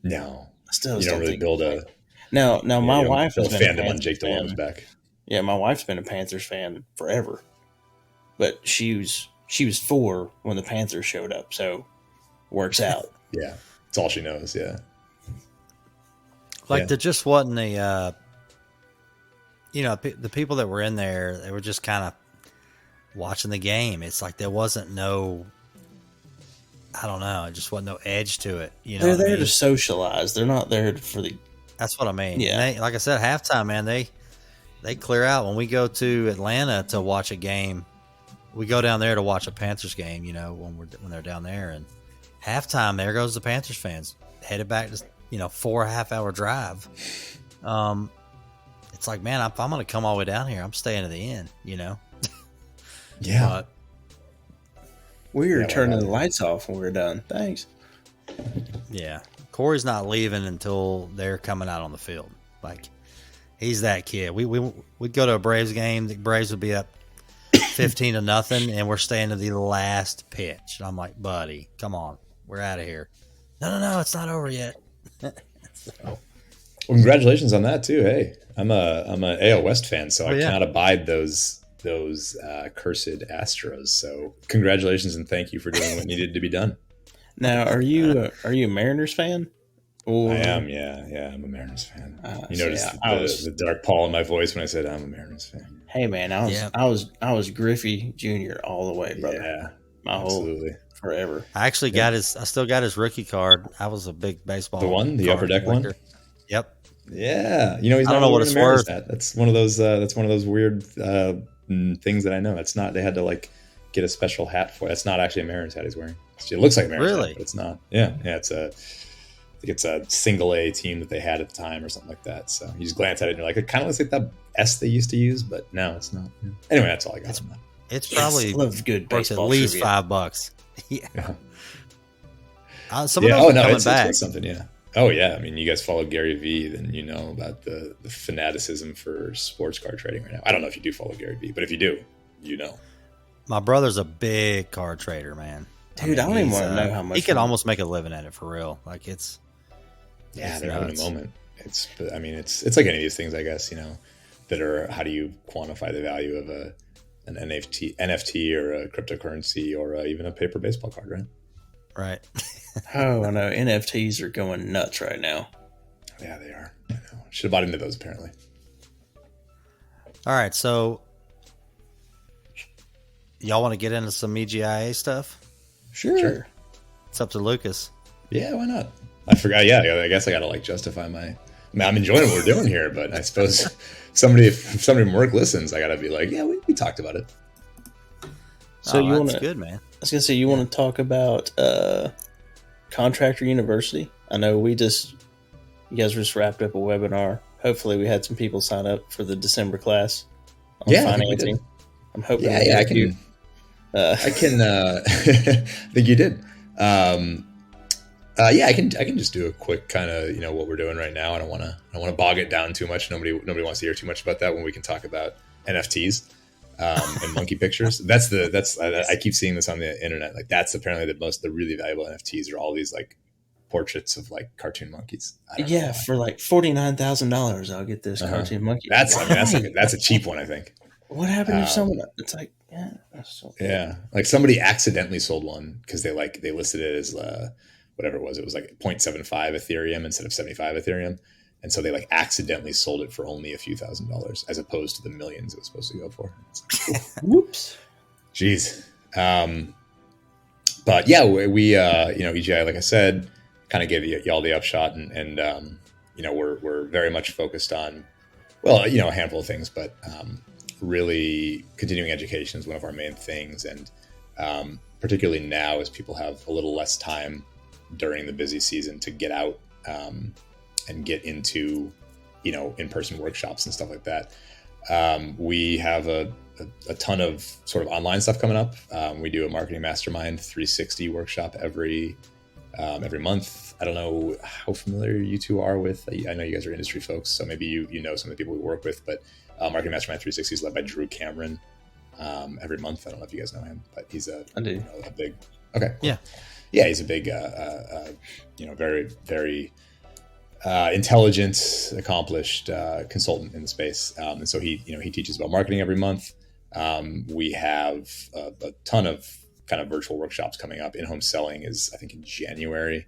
No, I still you don't really build a. Now, my wife has been fandom on Jake Delhomme back. Yeah, my wife's been a Panthers fan forever, but she was 4 when the Panthers showed up, so works out. Yeah, it's all she knows. Yeah, there just wasn't the the people that were in there. They were just kind of watching the game. It's like there wasn't no. I don't know. It just wasn't no edge to it. They're there to socialize. They're not there for the. That's what I mean. Yeah. Like I said, halftime, man, they clear out. When we go to Atlanta to watch a game, we go down there to watch a Panthers game. When they're down there, and halftime, there goes the Panthers fans headed back to 4.5-hour drive. It's like, man, if I'm going to come all the way down here, I'm staying to the end. Yeah. But, we're turning the lights off when we're done. Thanks. Yeah. Corey's not leaving until they're coming out on the field. Like, he's that kid. We'd go to a Braves game. The Braves would be up 15-0, and we're staying to the last pitch. And I'm like, buddy, come on. We're out of here. No, it's not over yet. Well, congratulations on that too. Hey, I'm a AL West fan, so I cannot abide those cursed Astros. So congratulations and thank you for doing what needed to be done. Now, are you a Mariners fan? Or... I am. Yeah, I'm a Mariners fan. You noticed the dark Paul in my voice when I said I'm a Mariners fan. Hey man, I was Griffey Jr. all the way, brother. Yeah, my absolutely. whole forever. I actually I still got his rookie card. I was a big baseball. The upper deck collector. One. Yep. Yeah, he's not. I don't know what it's worth. That's one of those. That's one of those weird things that I know. It's not. They had to get a special hat for. That's not actually a Mariners hat he's wearing. It looks like a Mariners hat, but it's not. Yeah. It's I think it's a single A team that they had at the time or something like that. So you just glance at it and you're like, it kind of looks like that S they used to use, but no, it's not. Yeah. Anyway, that's all I got. It's probably good worth at least $5. Yeah. Some of those are coming back. It's something, yeah. Oh yeah, I mean, you guys follow Gary Vee, then you know about the fanaticism for sports card trading right now. I don't know if you do follow Gary Vee, but if you do, you know. My brother's a big card trader, man. Dude, I don't even want to know how much he could almost make a living at it for real. Like it's they're having a moment. It's like any of these things, I guess, that are, how do you quantify the value of an NFT or a cryptocurrency or even a paper baseball card, right? Right. Oh, I know. NFTs are going nuts right now. Yeah, they are. I know. Should have bought into those apparently. All right, so y'all want to get into some EGIA stuff? Sure. It's up to Lucas. Yeah, why not? I forgot. Yeah, I guess I got to like justify my. I mean, I'm enjoying what we're doing here, but I suppose if somebody from work listens, I got to be like, yeah, we talked about it. So you want to? Good, man. I was gonna say you want to talk about Contractor University. I know you guys just wrapped up a webinar. Hopefully, we had some people sign up for the December class on financing. I'm hoping. Yeah, I can. I can. I think you did. Yeah, I can just do a quick kind of what we're doing right now. I don't want to bog it down too much. Nobody wants to hear too much about that when we can talk about NFTs and monkey pictures. I keep seeing this on the internet. Like that's apparently the really valuable NFTs are all these like portraits of like cartoon monkeys. Yeah, for like $49,000, I'll get this cartoon monkey. That's a cheap one, I think. What happened if someone? It's like like somebody accidentally sold one because they listed it as whatever it was like 0.75 Ethereum instead of 75 Ethereum. And so they like accidentally sold it for only a few $1,000s as opposed to the millions it was supposed to go for. Whoops. Jeez. But yeah, we EGI, like I said, kind of gave y'all the upshot and we're very much focused on, a handful of things, but really continuing education is one of our main things. And particularly now as people have a little less time during the busy season to get out and get into, in-person workshops and stuff like that. We have a ton of sort of online stuff coming up. We do a marketing mastermind 360 workshop every month. I don't know how familiar you two are with, I know you guys are industry folks, so maybe you know some of the people we work with, but Marketing Mastermind 360 is led by Drew Cameron every month. I don't know if you guys know him, but he's a big, okay. Cool. Yeah. He's a big, very, very intelligent, accomplished consultant in the space. And so he teaches about marketing every month. We have a ton of kind of virtual workshops coming up. In-home selling is, I think, in January,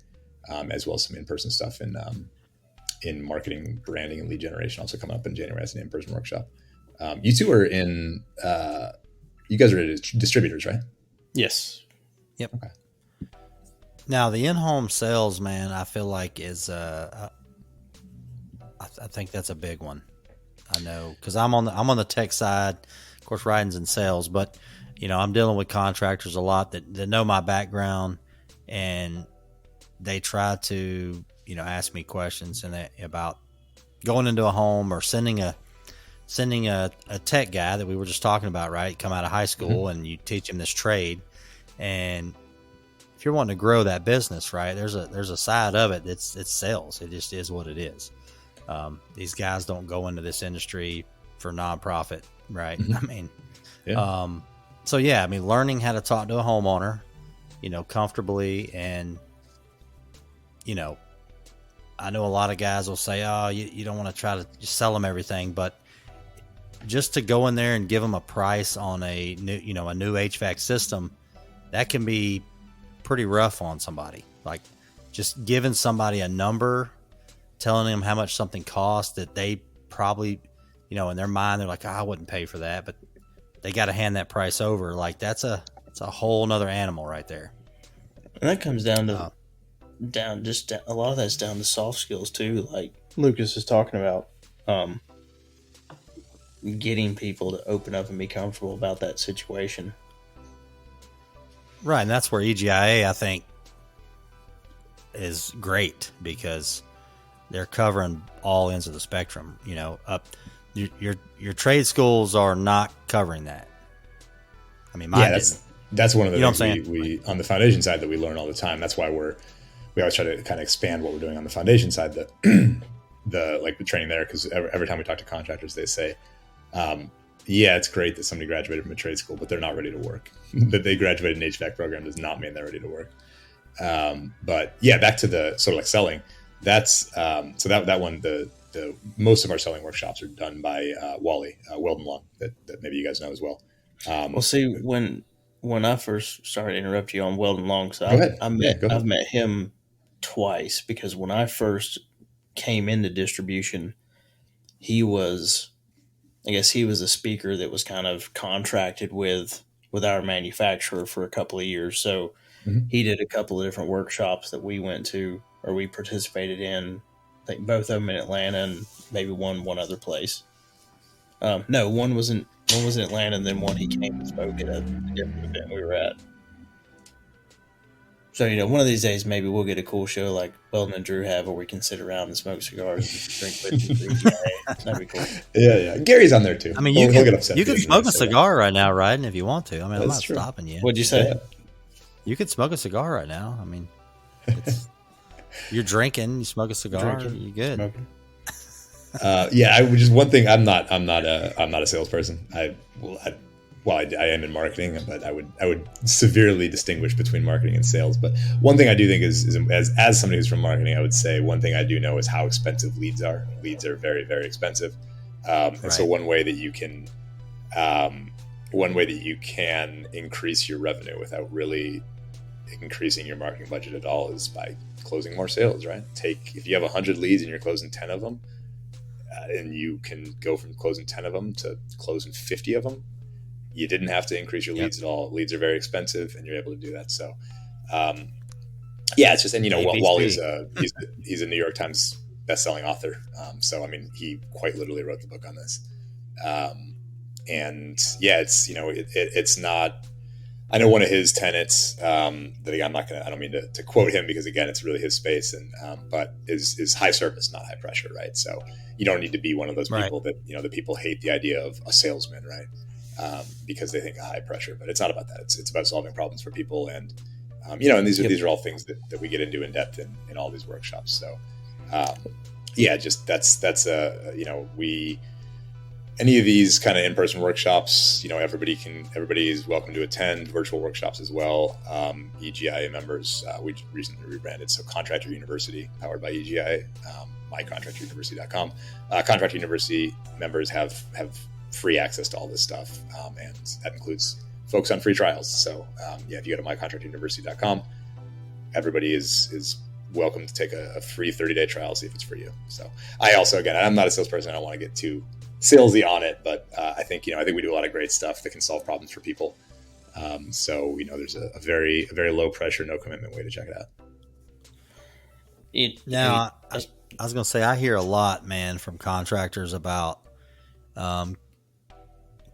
as well as some in-person stuff in marketing, branding, and lead generation also coming up in January as an in-person workshop. You two are you guys are distributors, right? Yes. Yep. Okay. Now the in-home sales, man, I feel like is I think that's a big one. I know because I'm on the tech side. Of course, Rhydon's in sales, but I'm dealing with contractors a lot that know my background, and they try to ask me questions about going into a home or sending a tech guy that we were just talking about, right? Come out of high school and you teach him this trade, and if you're wanting to grow that business, right, there's a side of it that's sales. It just is what it is. These guys don't go into this industry for nonprofit, right? I mean, so yeah, I mean, learning how to talk to a homeowner, comfortably, and I know a lot of guys will say, oh, you don't want to try to just sell them everything, but just to go in there and give them a price on a new HVAC system, that can be pretty rough on somebody. Like just giving somebody a number, telling them how much something costs that they probably, in their mind, they're like, oh, I wouldn't pay for that, but they got to hand that price over. Like it's a whole nother animal right there. And that comes down to a lot of that's down to soft skills too. Like Lucas is talking about, getting people to open up and be comfortable about that situation. Right, and that's where EGIA, I think, is great because they're covering all ends of the spectrum. Your trade schools are not covering that. I mean, that's one of the things we on the foundation side that we learn all the time. That's why we always try to kind of expand what we're doing on the foundation side, the training there, because every time we talk to contractors, they say, it's great that somebody graduated from a trade school, but they're not ready to work. That they graduated an HVAC program does not mean they're ready to work. But yeah, back to the sort of like selling. That's so that one, the most of our selling workshops are done by Wally Weldon Long, that maybe you guys know as well. Well, see, when when I first started to interrupt you on Weldon Long, so Go ahead. I've met him twice, because when I first came into distribution, he was, I guess he was a speaker that was kind of contracted with our manufacturer for a couple of years. So Mhm. he did a couple of different workshops that we went to, or we participated in. I think both of them in Atlanta, and maybe one other place. No, one was in Atlanta, and then one he came and spoke at a different event we were at. So, one of these days, maybe we'll get a cool show like Weldon and Drew have, where we can sit around and smoke cigars and drink whiskey for EGIA. That'd be cool. Yeah. Gary's on there too. I mean, He'll get upset. you can smoke a cigar right now, Rhydon, if you want to. I mean, I'm That's not true. stopping you. What'd you say? Yeah. You could smoke a cigar right now. I mean, you're drinking, you smoke a cigar, Drinking, you good. smoking. Which is one thing. I'm not a salesperson. I am in marketing, but I would severely distinguish between marketing and sales. But one thing I do think is as somebody who's from marketing, I would say one thing I do know is how expensive leads are. Leads are very, very expensive. And so one way that you can increase your revenue without really increasing your marketing budget at all is by closing more sales, right? If you have 100 leads and you're closing 10 of them, and you can go from closing 10 of them to closing 50 of them, you didn't have to increase your leads at all. Leads are very expensive, and you're able to do that. So, it's just, and Wally's he's a New York Times bestselling author. So I mean, he quite literally wrote the book on this. It's not. I know one of his tenets that again, I don't mean to quote him, because again, it's really his space, but is high service, not high pressure, right? So you don't need to be one of those people that the people hate the idea of a salesman, right? Because they think of high pressure, but it's not about that. It's about solving problems for people, and and these are all things that we get into in depth in all these workshops. So any of these kind of in-person workshops, everybody is welcome to attend. Virtual workshops as well. EGIA members, we recently rebranded, so Contractor University, powered by EGIA, mycontractoruniversity.com. Contractor University members have free access to all this stuff, and that includes folks on free trials. So if you go to mycontractoruniversity.com, everybody is welcome to take a free 30-day trial, see if it's for you. So I also, again, I'm not a salesperson. I don't want to get too salesy on it, but I think we do a lot of great stuff that can solve problems for people. There's a very low pressure, no commitment way to check it out. I was going to say, I hear a lot, man, from contractors about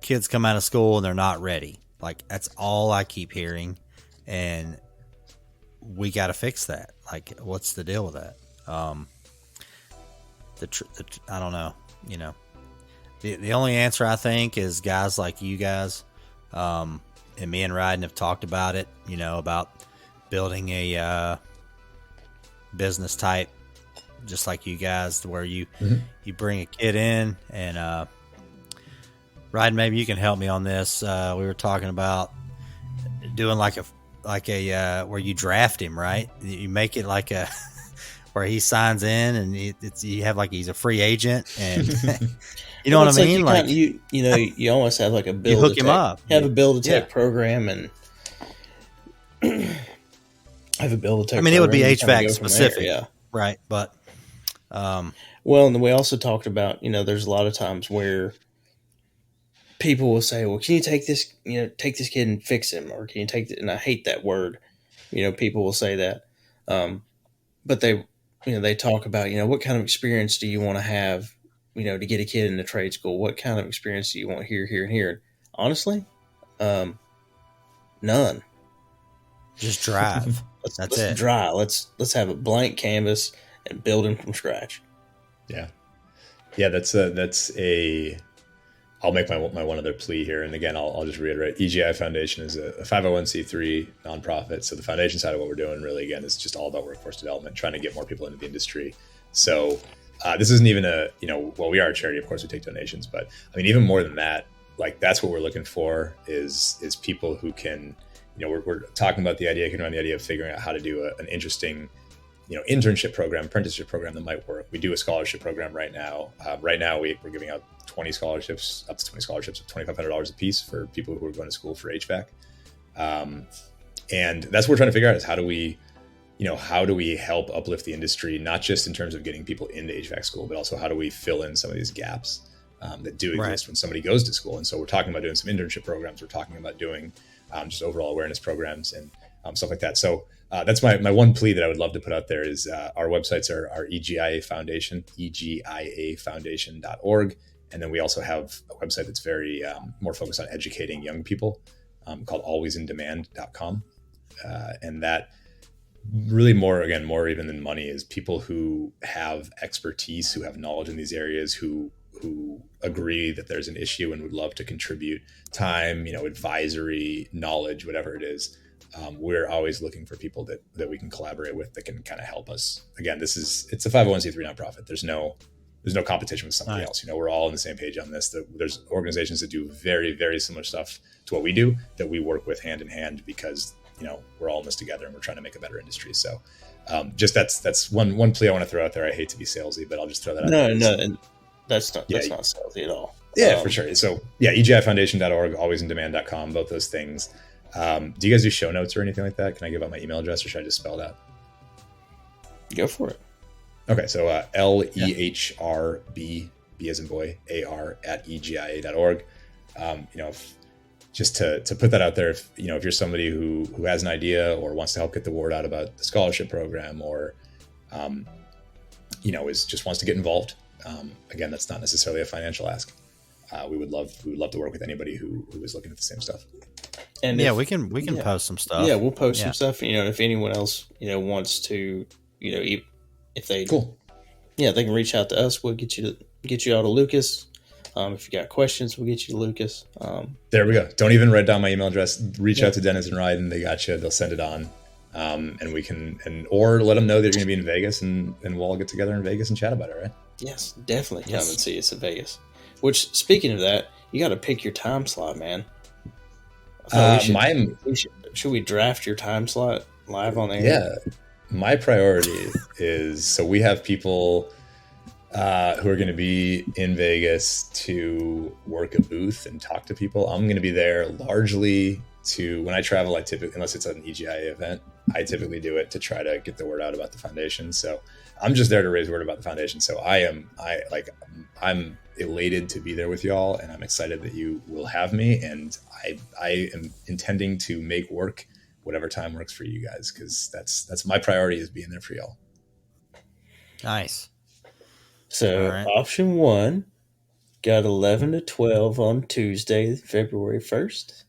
kids come out of school and they're not ready. Like, that's all I keep hearing, and we got to fix that. Like, what's the deal with that? I don't know. The only answer I think is guys like you guys, and me and Rhydon have talked about it. About building a business type, just like you guys, where you bring a kid in, and Rhydon, maybe you can help me on this. We were talking about doing like a where you draft him, right? You make it like a where he signs in, and you have like he's a free agent, and you know what I mean? You almost have like a build. You hook him up. Have a build to take program, and have a build to take. I mean, it would be HVAC specific, right? But and then we also talked about there's a lot of times where people will say, well, can you take this kid and fix him, or can you take it? And I hate that word. People will say that, but they talk about what kind of experience do you want to have, to get a kid into trade school? What kind of experience do you want here, and here? Honestly, none. Just drive. That's it. Drive. Let's have a blank canvas and build him from scratch. Yeah. That's a. I'll make my one other plea here, and again, I'll just reiterate: EGI Foundation is a 501c3 nonprofit. So the foundation side of what we're doing, really, again, is just all about workforce development, trying to get more people into the industry. So this isn't even we are a charity, of course, we take donations, but I mean, even more than that, like that's what we're looking for is people who can, we're talking about the idea, around the idea of figuring out how to do an interesting, internship program, apprenticeship program that might work. We do a scholarship program right now. We're giving out up to 20 scholarships of $2,500 a piece for people who are going to school for HVAC. And that's what we're trying to figure out is how do we help uplift the industry, not just in terms of getting people into HVAC school, but also how do we fill in some of these gaps that do exist when somebody goes to school. And so we're talking about doing some internship programs. We're talking about doing just overall awareness programs and stuff like that. So that's my one plea that I would love to put out there is our websites are EGIA Foundation, EGIAFoundation.org. And then we also have a website that's very more focused on educating young people called alwaysindemand.com. And that really more even than money is people who have expertise, who have knowledge in these areas, who agree that there's an issue and would love to contribute time, advisory, knowledge, whatever it is. We're always looking for people that we can collaborate with that can kind of help us. Again, it's a 501c3 nonprofit. There's no competition with somebody else. We're all on the same page on this. There's organizations that do very, very similar stuff to what we do that we work with hand in hand because we're all in this together and we're trying to make a better industry. So just that's one plea I want to throw out there. I hate to be salesy, but I'll just throw that out there. No, that's not salesy at all. Yeah, for sure. So EGIFoundation.org, alwaysindemand.com, both those things. Do you guys do show notes or anything like that? Can I give out my email address or should I just spell it out? Go for it. Okay, so LEHRB, B as in boy, AR at EGIA.org. Just to put that out there, if you're somebody who has an idea or wants to help get the word out about the scholarship program or, just wants to get involved. Again, that's not necessarily a financial ask. We would love to work with anybody who is looking at the same stuff. And we can post some stuff. Yeah, we'll post some stuff. If anyone else wants to, if they they can reach out to us. We'll get you out to Lucas. If you got questions, we'll get you to Lucas. There we go. Don't even write down my email address. Reach out to Dennis and Rhydon. They got you. They'll send it on. And we can, or let them know that you're going to be in Vegas and we'll all get together in Vegas and chat about it, right? Yes, definitely come and see us in Vegas. Which, speaking of that, you got to pick your time slot, man. Should we draft your time slot live on air? Yeah. My priority is, so we have people who are going to be in Vegas to work a booth and talk to people. I'm going to be there largely when I travel, I typically, unless it's an EGIA event, I typically do it to try to get the word out about the foundation. So I'm just there to raise word about the foundation. So I'm elated to be there with y'all, and I'm excited that you will have me. And I am intending to make work whatever time works for you guys, because that's my priority, is being there for y'all. Nice. So option 1 got 11 to 12 on Tuesday, February 1st.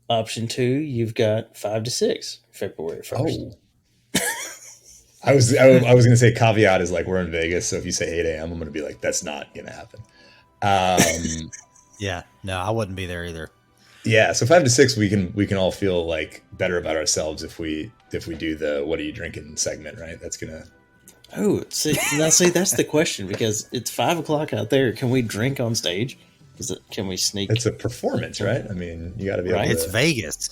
Option 2, you've got 5 to 6, February 1st. Oh. I was going to say caveat is like, we're in Vegas, so if you say 8 a.m., I'm going to be like, that's not going to happen. Yeah, no, I wouldn't be there either. Yeah, so 5 to 6, we can all feel like better about ourselves if we do the "what are you drinking" segment, right? That's gonna. Oh, see, that's the question, because it's 5 o'clock out there. Can we drink on stage? Can we sneak? It's a performance, right? I mean, you got to be able to. It's Vegas.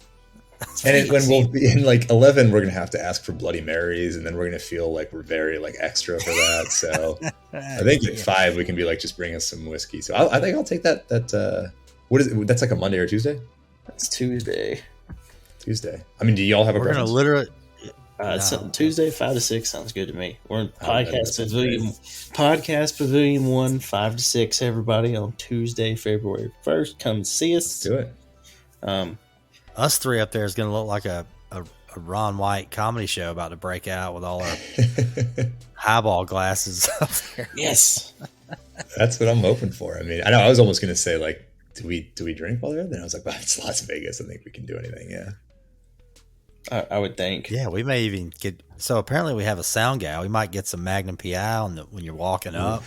When we'll be in like 11, we're gonna have to ask for Bloody Marys, and then we're gonna feel like we're very like extra for that. So I think at 5 we can be like, just bring us some whiskey. So I think I'll take that. What is it? That's like a Monday or Tuesday? That's Tuesday. I mean, do y'all have a preference? We're gonna Tuesday, 5 to 6 sounds good to me. We're in Podcast Pavilion 1, 5 to 6. Everybody on Tuesday, February 1st. Come see us. Let's do it. Us three up there is going to look like a Ron White comedy show about to break out with all our highball glasses up there. Yes, that's what I'm hoping for. I mean, I know I was almost going to say like, do we drink while they're there? I was like, well, it's Las Vegas. I think we can do anything. Yeah. I would think. Yeah, we may even get. So apparently we have a sound guy. We might get some Magnum PI when you're walking up.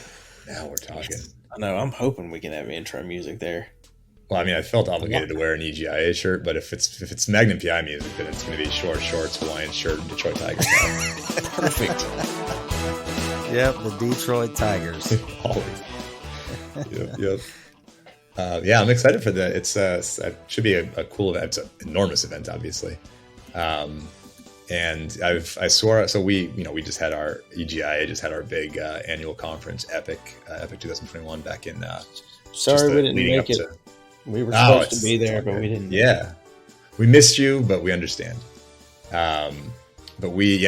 Now we're talking. I know. I'm hoping we can have intro music there. Well, I mean, I felt obligated to wear an EGIA shirt, but if it's Magnum PI music, then it's going to be short shorts, Hawaiian shirt, and Detroit Tigers. Perfect. Yep, the Detroit Tigers. Always. Yep. Yeah, I'm excited for that. It should be a cool event. It's an enormous event, obviously. And we just had our EGIA just had our big annual conference, Epic 2021 back in. Sorry we didn't make it. We were supposed to be there, but we didn't. Yeah, we missed you, but we understand. But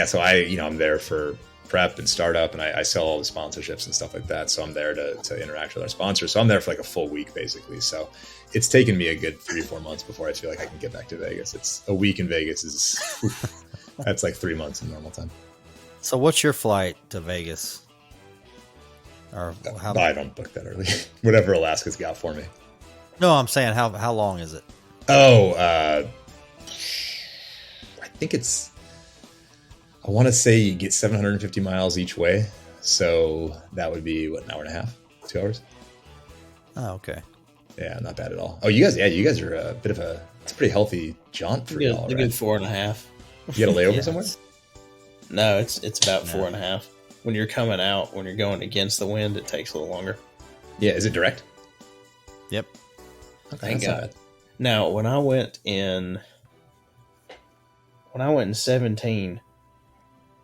so I'm there for prep and startup, and I sell all the sponsorships and stuff like that. So I'm there to interact with our sponsors. So I'm there for like a full week basically. So it's taken me a good 3-4 months before I feel like I can get back to Vegas. It's a week in Vegas that's like 3 months in normal time. So what's your flight to Vegas? Or how? I don't book that early. Whatever Alaska's got for me. No, I'm saying how long is it? Oh, I think I want to say you get 750 miles each way. So that would be an hour and a half, 2 hours. Oh, okay. Yeah, not bad at all. Oh, you guys are a bit of it's a pretty healthy jaunt for y'all, right? A good 4.5. You got a layover somewhere? No, it's about 4.5. When you're coming out, when you're going against the wind, it takes a little longer. Yeah, is it direct? Yep. Okay, thank God. Now, when I went in 17,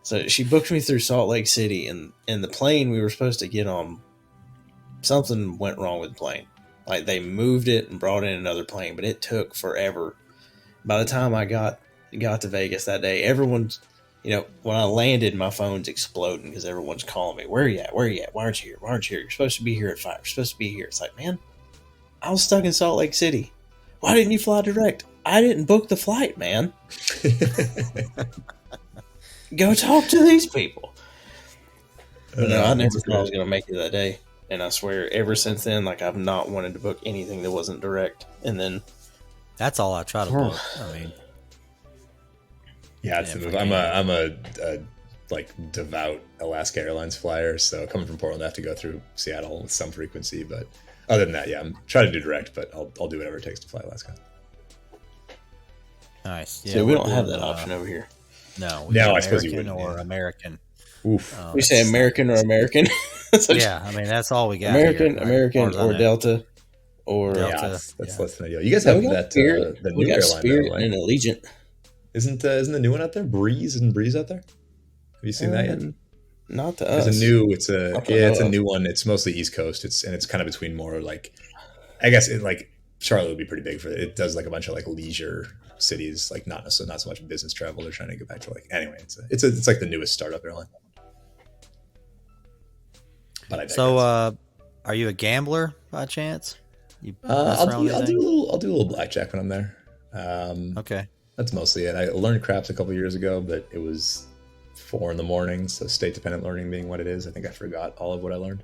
so she booked me through Salt Lake City, and the plane we were supposed to get on, something went wrong with the plane. Like they moved it and brought in another plane, but it took forever. By the time I got to Vegas that day, everyone's, when I landed, my phone's exploding because everyone's calling me. Where are you at? Where are you at? Why aren't you here? Why aren't you here? You're supposed to be here at 5. You're supposed to be here. It's like, man, I was stuck in Salt Lake City. Why didn't you fly direct? I didn't book the flight, man. Go talk to these people. But no, I never thought I was going to make it that day. And I swear, ever since then, like I've not wanted to book anything that wasn't direct. And then that's all I try to book. I mean, yeah, it's the move. I'm a like devout Alaska Airlines flyer, so coming from Portland, I have to go through Seattle with some frequency. But other than that, yeah, I'm trying to do direct, but I'll do whatever it takes to fly Alaska. Nice. Yeah, so we don't have that option over here. No, I suppose you wouldn't. Or American. Oof. We say American or American. Yeah, I mean that's all we got. American, here, American, or Delta, or Delta. That's less than ideal. You guys have that the new airline, Spirit and Allegiant. Isn't the new one out there? Breeze out there? Have you seen that yet? Not to us. It's a new one. It's mostly East Coast. It's kind of between more like, I guess Charlotte would be pretty big for it. It does like a bunch of like leisure cities, like not so much business travel. They're trying to get back to anyway. It's like the newest startup airline. But are you a gambler by chance? I'll do a little blackjack when I'm there. Okay, that's mostly it. I learned craps a couple years ago, but it was 4 a.m, so state dependent learning being what it is. I think I forgot all of what I learned.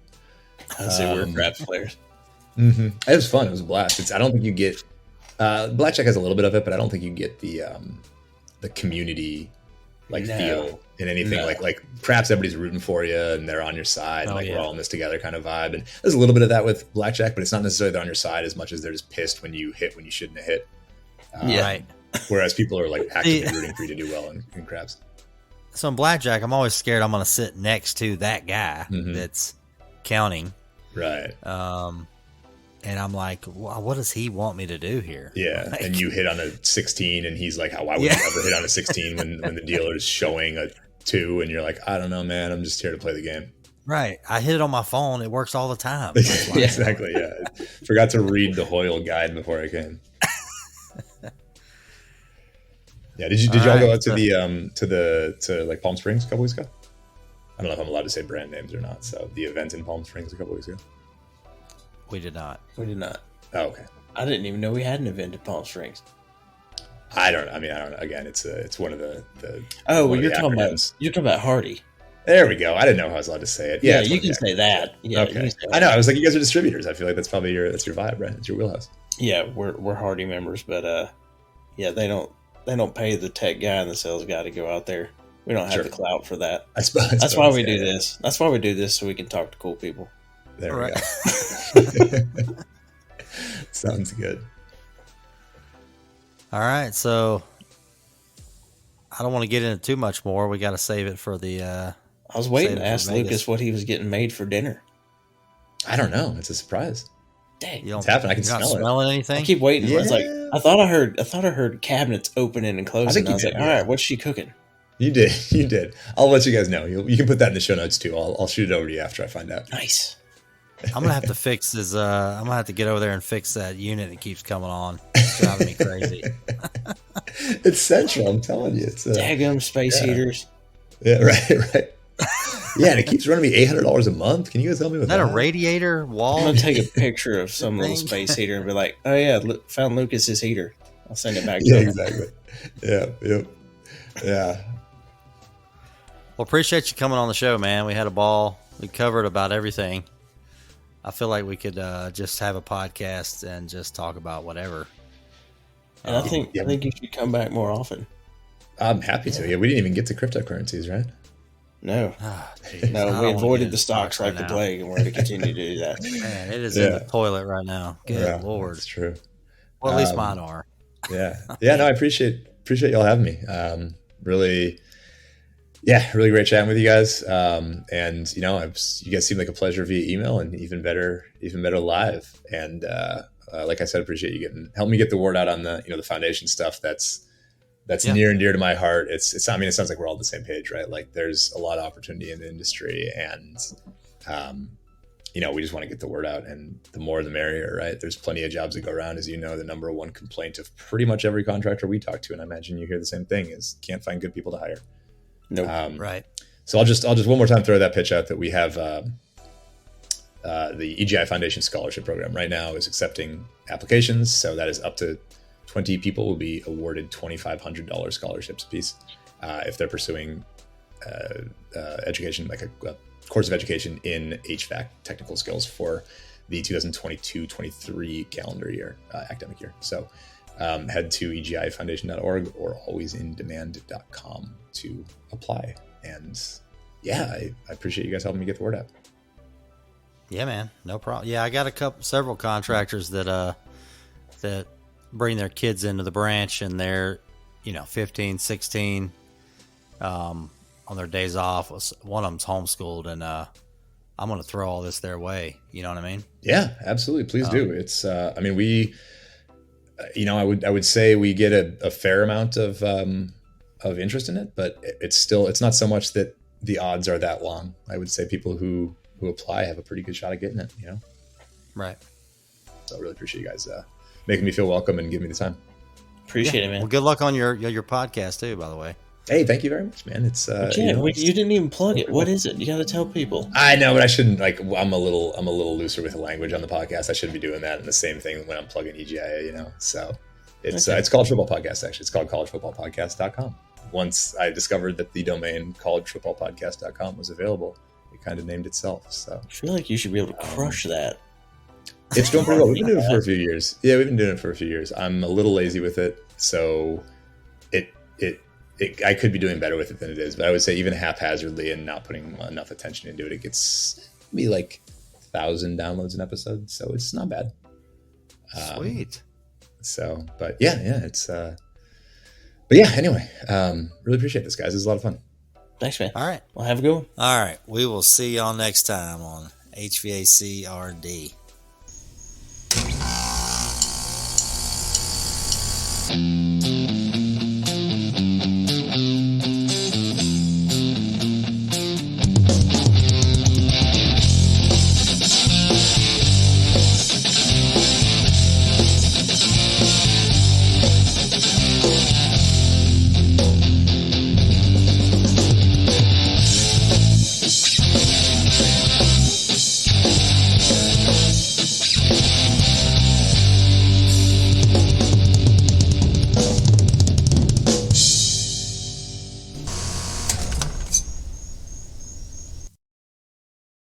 I say we're craps players. Mm-hmm. It was fun. It was a blast. I don't think you get blackjack has a little bit of it, but I don't think you get the community feel in anything like craps. Everybody's rooting for you and they're on your side. We're all in this together kind of vibe. And there's a little bit of that with blackjack, but it's not necessarily they're on your side as much as they're just pissed when you hit when you shouldn't have hit. Right. Whereas people are like actively rooting for you to do well in craps. So in blackjack, I'm always scared I'm going to sit next to that guy that's counting. Right. And I'm like, what does he want me to do here? Yeah, and you hit on a 16, and he's like, why would you ever hit on a 16 when the dealer is showing a 2, and you're like, I don't know, man, I'm just here to play the game. Right. I hit it on my phone. It works all the time. Exactly, yeah. Forgot to read the Hoyle guide before I came. Yeah, did y'all go out to like Palm Springs a couple weeks ago? I don't know if I'm allowed to say brand names or not. So the event in Palm Springs a couple weeks ago. We did not. Oh, okay. I didn't even know we had an event in Palm Springs. I don't know. Again, it's one of the you're talking about Hardy. There we go. I didn't know how I was allowed to say it. Yeah, you can say that. Yeah, okay. I know. I was like, you guys are distributors. I feel like that's probably your vibe, right? It's your wheelhouse. Yeah, we're Hardy members, but they don't pay the tech guy and the sales guy to go out there. We don't have the clout for that. I suppose that's why we do this. That's why we do this, so we can talk to cool people. There we go. Sounds good. All right, so I don't want to get into too much more. We got to save it for the. I was waiting to ask Lucas what he was getting made for dinner. I don't know. It's a surprise. Dang, it's happening. I can smell it. Smelling anything? I keep waiting. Yeah. I was like, I thought I heard cabinets opening and closing. I was like, all right, what's she cooking? You did. I'll let you guys know. You can put that in the show notes too. I'll shoot it over to you after I find out. Nice. I'm gonna have to fix his. I'm gonna have to get over there and fix that unit that keeps coming on. It's driving me crazy. It's central. I'm telling you, it's Daggum space heaters. Yeah, right. Yeah, and it keeps running me $800 a month. Can you guys help me with Is that a radiator wall? I'm gonna take a picture of some little space heater and be like, "Oh yeah, found Lucas's heater." I'll send it back to him. Exactly. Yeah. Well, appreciate you coming on the show, man. We had a ball. We covered about everything. I feel like we could just have a podcast and just talk about whatever. And I think you should come back more often. I'm happy to. Yeah, we didn't even get to cryptocurrencies, right? No, no, we avoided the stocks like the plague, and we're going to continue to do that. Man, it is in the toilet right now. Good Lord, that's true. Well, at least mine are. Yeah. No, I appreciate y'all having me. Really great chatting with you guys. And you guys seem like a pleasure via email, and even better live. And like I said, appreciate you helping me get the word out on the the foundation stuff. That's near and dear to my heart. It's. I mean, it sounds like we're all on the same page, right? Like, there's a lot of opportunity in the industry, and we just want to get the word out, and the more the merrier, right? There's plenty of jobs that go around, as you know. The number one complaint of pretty much every contractor we talk to, and I imagine you hear the same thing, is can't find good people to hire. Nope. Right. So I'll just one more time throw that pitch out that we have the EGI Foundation Scholarship Program right now is accepting applications. So that is up to 20 people will be awarded $2,500 scholarships apiece if they're pursuing education, like a course of education in HVAC technical skills for the 2022-23 calendar year, academic year. So head to egifoundation.org or alwaysindemand.com to apply. And I appreciate you guys helping me get the word out. Yeah, man, no problem. Yeah, I got several contractors that bring their kids into the branch, and they're 15, 16 on their days off. One of them's homeschooled, and I'm going to throw all this their way. You know what I mean? Yeah, absolutely. Please do. It's we I would say we get a fair amount of interest in it, but it's not so much that the odds are that long. I would say people who apply have a pretty good shot at getting it, Right. So I really appreciate you guys making me feel welcome and giving me the time. Appreciate it, man. Well, good luck on your podcast too, by the way. Hey, thank you very much, man. It's you didn't even plug it. What is it? You got to tell people. I know, but I shouldn't. I'm a little looser with the language on the podcast. I shouldn't be doing that. And the same thing when I'm plugging EGIA, So it's it's College Football Podcast. Actually, it's called collegefootballpodcast.com. Once I discovered that the domain collegefootballpodcast.com was available, it kind of named itself. So I feel like you should be able to crush that. It's doing pretty well. We've been doing it for a few years. Yeah, we've been doing it for a few years. I'm a little lazy with it, so I could be doing better with it than it is. But I would say even haphazardly and not putting enough attention into it, it gets maybe like 1,000 downloads an episode. So it's not bad. Sweet. So, but it's. But yeah, anyway, really appreciate this, guys. This is a lot of fun. Thanks, man. All right. Well, have a good one. All right. We will see y'all next time on HVAC R&D.